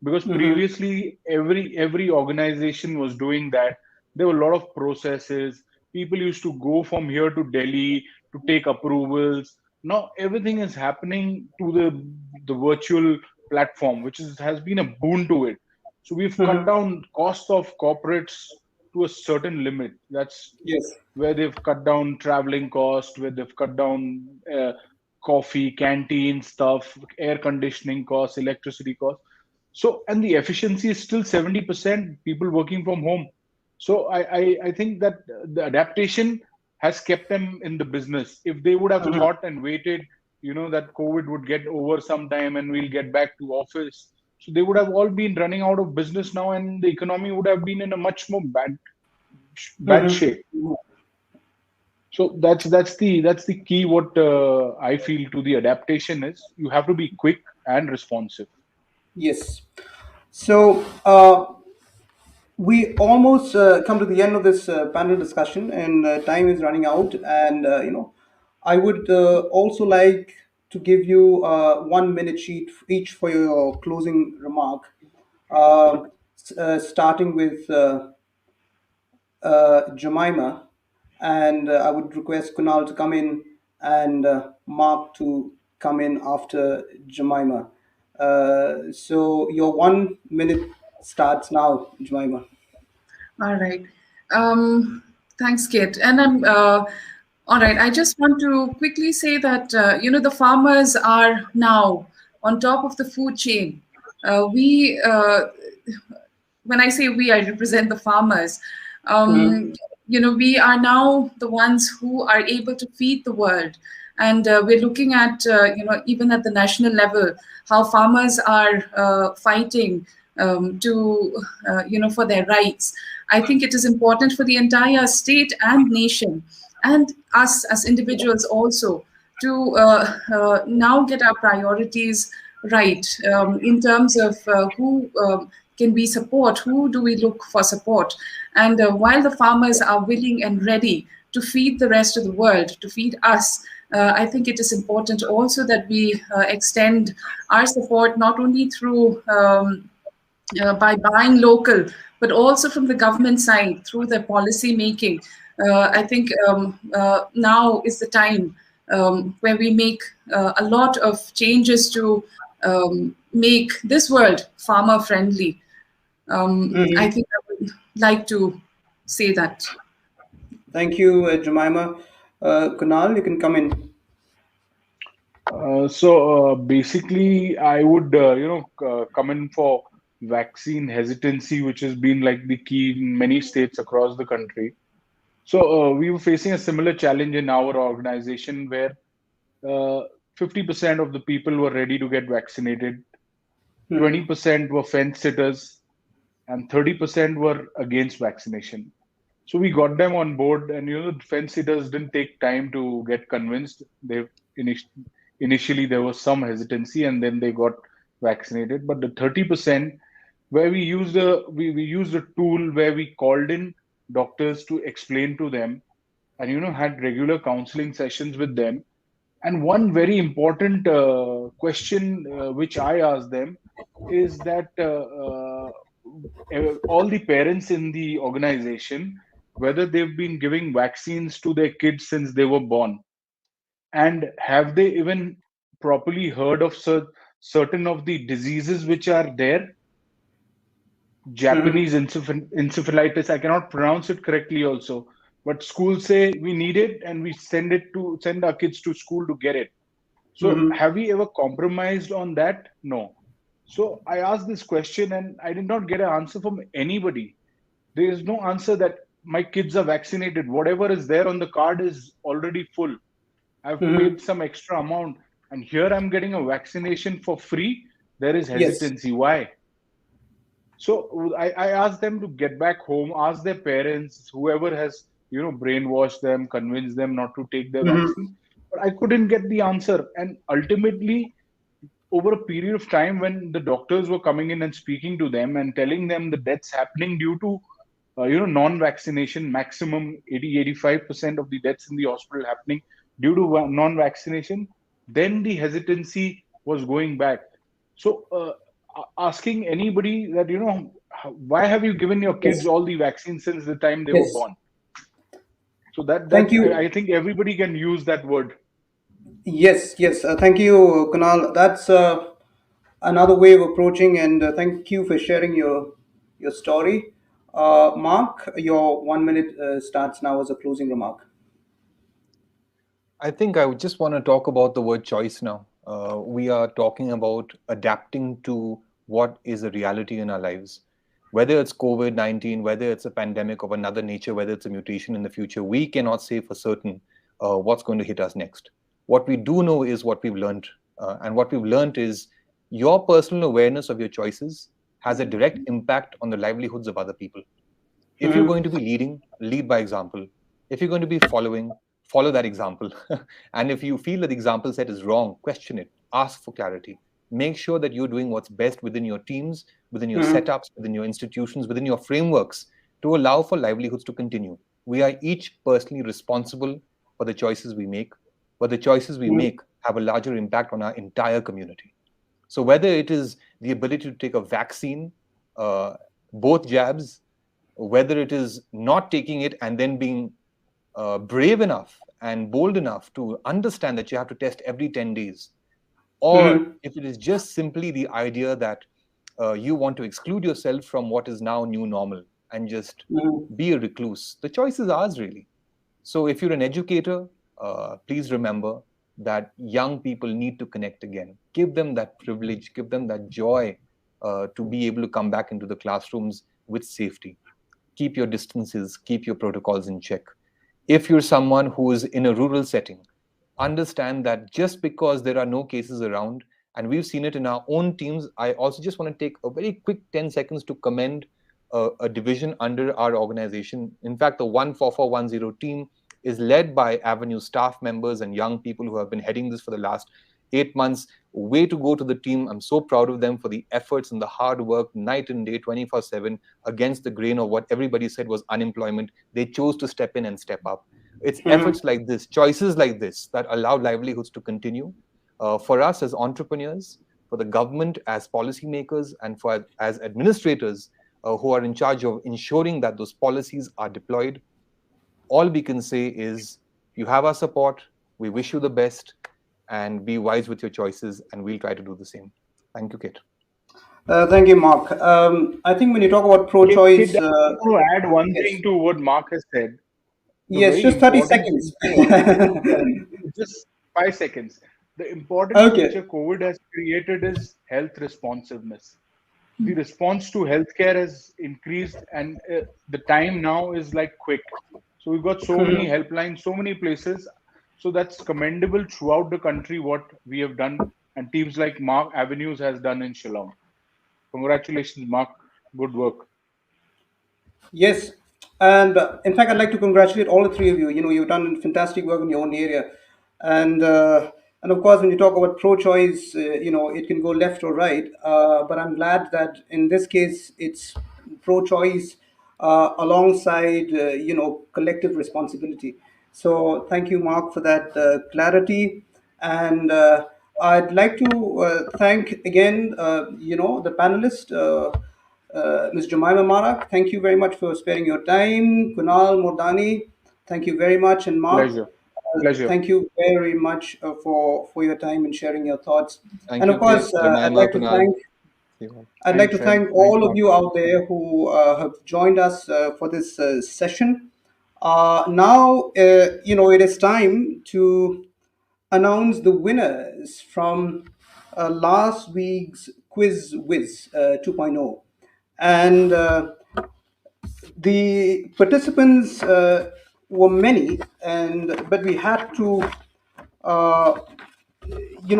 Because previously every organization was doing that. There were a lot of processes. People used to go from here to Delhi to take approvals. Now everything is happening to the virtual platform, which has been a boon to it. So we've cut down cost of corporates to a certain limit. That's Yes. where they've cut down traveling cost, where they've cut down coffee, canteen stuff, air conditioning costs, electricity costs. So, and the efficiency is still 70% people working from home. So I think that the adaptation has kept them in the business. If they would have thought and waited, that COVID would get over sometime and we'll get back to office. So they would have all been running out of business now, and the economy would have been in a much more bad shape. So that's the key. What I feel to the adaptation is, you have to be quick and responsive. Yes. So we almost come to the end of this panel discussion, and time is running out. And I would also like to give you 1 minute sheet each for your closing remark, starting with Jemima, and I would request Kunal to come in, and Mark to come in after Jemima. So your 1 minute starts now, Jemima. All right. Thanks, Kit. And I'm all right. I just want to quickly say that the farmers are now on top of the food chain. We, when I say we, I represent the farmers. We are now the ones who are able to feed the world. And we're looking at, even at the national level, how farmers are fighting for their rights. I think it is important for the entire state and nation, and us as individuals also, to now get our priorities right, in terms of who can we support, who do we look for support. And while the farmers are willing and ready to feed the rest of the world, to feed us, I think it is important also that we extend our support not only through by buying local, but also from the government side through the policy making. I think now is the time where we make a lot of changes to make this world farmer friendly. I think I would like to say that. Thank you, Jemima. Kunal, you can come in. So basically, I would come in for vaccine hesitancy, which has been like the key in many states across the country. So we were facing a similar challenge in our organization, where 50% of the people were ready to get vaccinated, 20% were fence sitters, and 30% were against vaccination. So we got them on board, and the fence sitters didn't take time to get convinced. They initially there was some hesitancy, and then they got vaccinated. But the 30%, where we used a tool where we called in doctors to explain to them, and had regular counseling sessions with them. And one very important question which I asked them is that all the parents in the organization, whether they've been giving vaccines to their kids since they were born, and have they even properly heard of certain of the diseases which are there. Japanese encephalitis, I cannot pronounce it correctly also, but schools say we need it, and we send our kids to school to get it. So have we ever compromised on that? No. So I asked this question, and I did not get an answer from anybody. There is no answer that my kids are vaccinated. Whatever is there on the card is already full. I've paid some extra amount, and here I'm getting a vaccination for free. There is hesitancy. Yes. Why? So I asked them to get back home, ask their parents, whoever has brainwashed them, convinced them not to take their vaccine. But I couldn't get the answer. And ultimately, over a period of time, when the doctors were coming in and speaking to them and telling them the deaths happening due to non-vaccination, maximum 80-85% of the deaths in the hospital happening due to non-vaccination, then the hesitancy was going back. So asking anybody that, why have you given your kids Yes. all the vaccines since the time they were Yes. born? So that Thank that you. I think everybody can use that word. Yes, yes. Thank you, Kunal. That's another way of approaching, and thank you for sharing your story. Mark, your 1 minute starts now as a closing remark. I think I would just want to talk about the word choice now. We are talking about adapting to what is a reality in our lives. Whether it's COVID-19, whether it's a pandemic of another nature, whether it's a mutation in the future, we cannot say for certain what's going to hit us next. What we do know is what we've learned. And what we've learned is your personal awareness of your choices has a direct impact on the livelihoods of other people. If you're going to be leading, lead by example. If you're going to be following, follow that example. And if you feel that the example set is wrong, question it, ask for clarity. Make sure that you're doing what's best within your teams, within your setups, within your institutions, within your frameworks to allow for livelihoods to continue. We are each personally responsible for the choices we make, but the choices we make have a larger impact on our entire community. So whether it is the ability to take a vaccine, both jabs, whether it is not taking it and then being brave enough and bold enough to understand that you have to test every 10 days, or if it is just simply the idea that you want to exclude yourself from what is now new normal and just be a recluse. The choice is ours, really. So if you're an educator, please remember that young people need to connect again. Give them that privilege, give them that joy to be able to come back into the classrooms with safety. Keep your distances, keep your protocols in check. If you're someone who is in a rural setting, understand that just because there are no cases around, and we've seen it in our own teams, I also just want to take a very quick 10 seconds to commend a division under our organization. In fact, the 14410 team is led by Avenue staff members and young people who have been heading this for the last 8 months. Way to go to the team. I'm so proud of them for the efforts and the hard work, night and day, 24/7, against the grain of what everybody said was unemployment. They chose to step in and step up. It's efforts like this, choices like this, that allow livelihoods to continue. For us as entrepreneurs, for the government as policymakers, and for as administrators who are in charge of ensuring that those policies are deployed, all we can say is you have our support. We wish you the best, and be wise with your choices, and we'll try to do the same. Thank you, Kit. Thank you, Mark. I think when you talk about Kid, pro-choice, I want to add one yes, thing to what Mark has said. The yes, very just 30 important seconds. feature, just 5 seconds. The important Okay. feature COVID has created is health responsiveness. The response to healthcare has increased, and the time now is like quick. So we've got so many helplines, so many places. So that's commendable throughout the country what we have done, and teams like Mark Avenues has done in Shillong. Congratulations, Mark. Good work. Yes, and in fact, I'd like to congratulate all the three of you. You know, you've done fantastic work in your own area, and of course, when you talk about pro-choice, it can go left or right. But I'm glad that in this case, it's pro-choice alongside collective responsibility. So thank you, Mark, for that clarity, and I'd like to thank again, the panelists. Ms. Jemima Marak, thank you very much for sparing your time. Kunal Mordani, thank you very much. And Mark, Pleasure. Pleasure. thank you very much for your time and sharing your thoughts. Thank And of you, Kit, course, Jemima, Kunal. I'd like to Thanks, thank thanks, all of Mark. you out there who have joined us for this session. Now, it is time to announce the winners from last week's Quiz Wiz 2.0. And the participants were many, but we had to uh,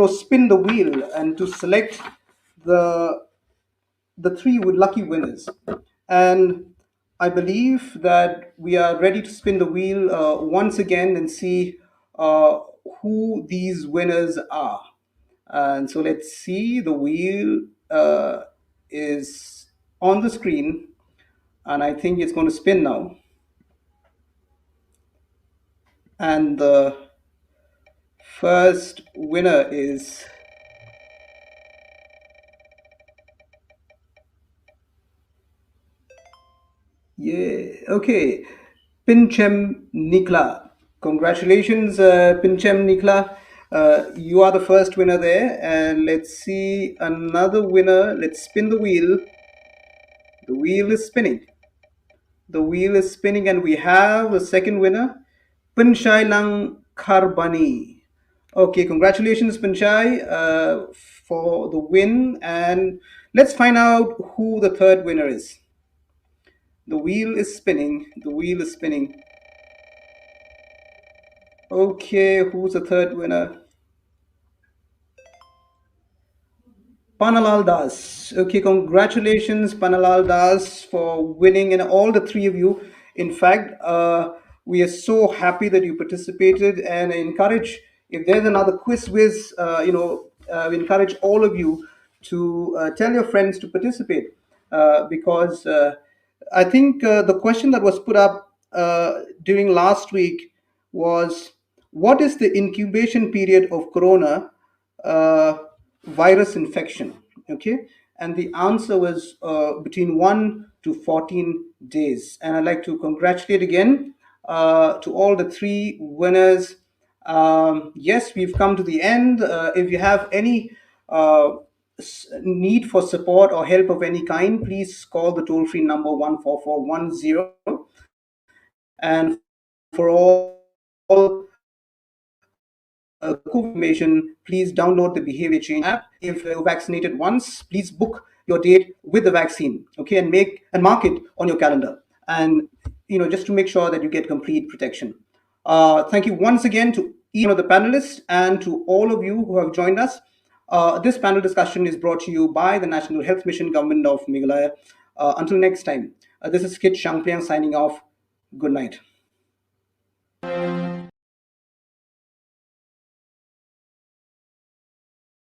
spin the wheel and to select the three lucky winners. And I believe that we are ready to spin the wheel once again and see who these winners are. And so let's see, the wheel is on the screen. and I think it's going to spin now. And the first winner is okay, Pinchem Nikla. Congratulations, Pinchem Nikla. You are the first winner there. And let's see another winner. Let's spin the wheel. The wheel is spinning. The wheel is spinning, and we have a second winner, Pinchai Lang Karbani. Okay, congratulations, Pinchai, for the win. And let's find out who the third winner is. The wheel is spinning. The wheel is spinning. Okay, who's the third winner? Panalal Das. Okay, congratulations, Panalal Das, for winning, and all the three of you. In fact, we are so happy that you participated, and I encourage, if there's another quiz whiz, we encourage all of you to tell your friends to participate, because I think the question that was put up during last week was, what is the incubation period of corona virus infection? Okay, and the answer was between 1 to 14 days. And I'd like to congratulate again to all the three winners. Yes, we've come to the end. If you have any need for support or help of any kind, please call the toll-free number 14410. And for all COVID information, please download the Behavior Change app. If you're vaccinated once, please book your date with the vaccine, okay, and mark it on your calendar, and just to make sure that you get complete protection. Thank you once again to each one of the panelists and to all of you who have joined us. This panel discussion is brought to you by the National Health Mission, Government of Meghalaya. Until next time, this is Kit Shangpliang signing off. Good night.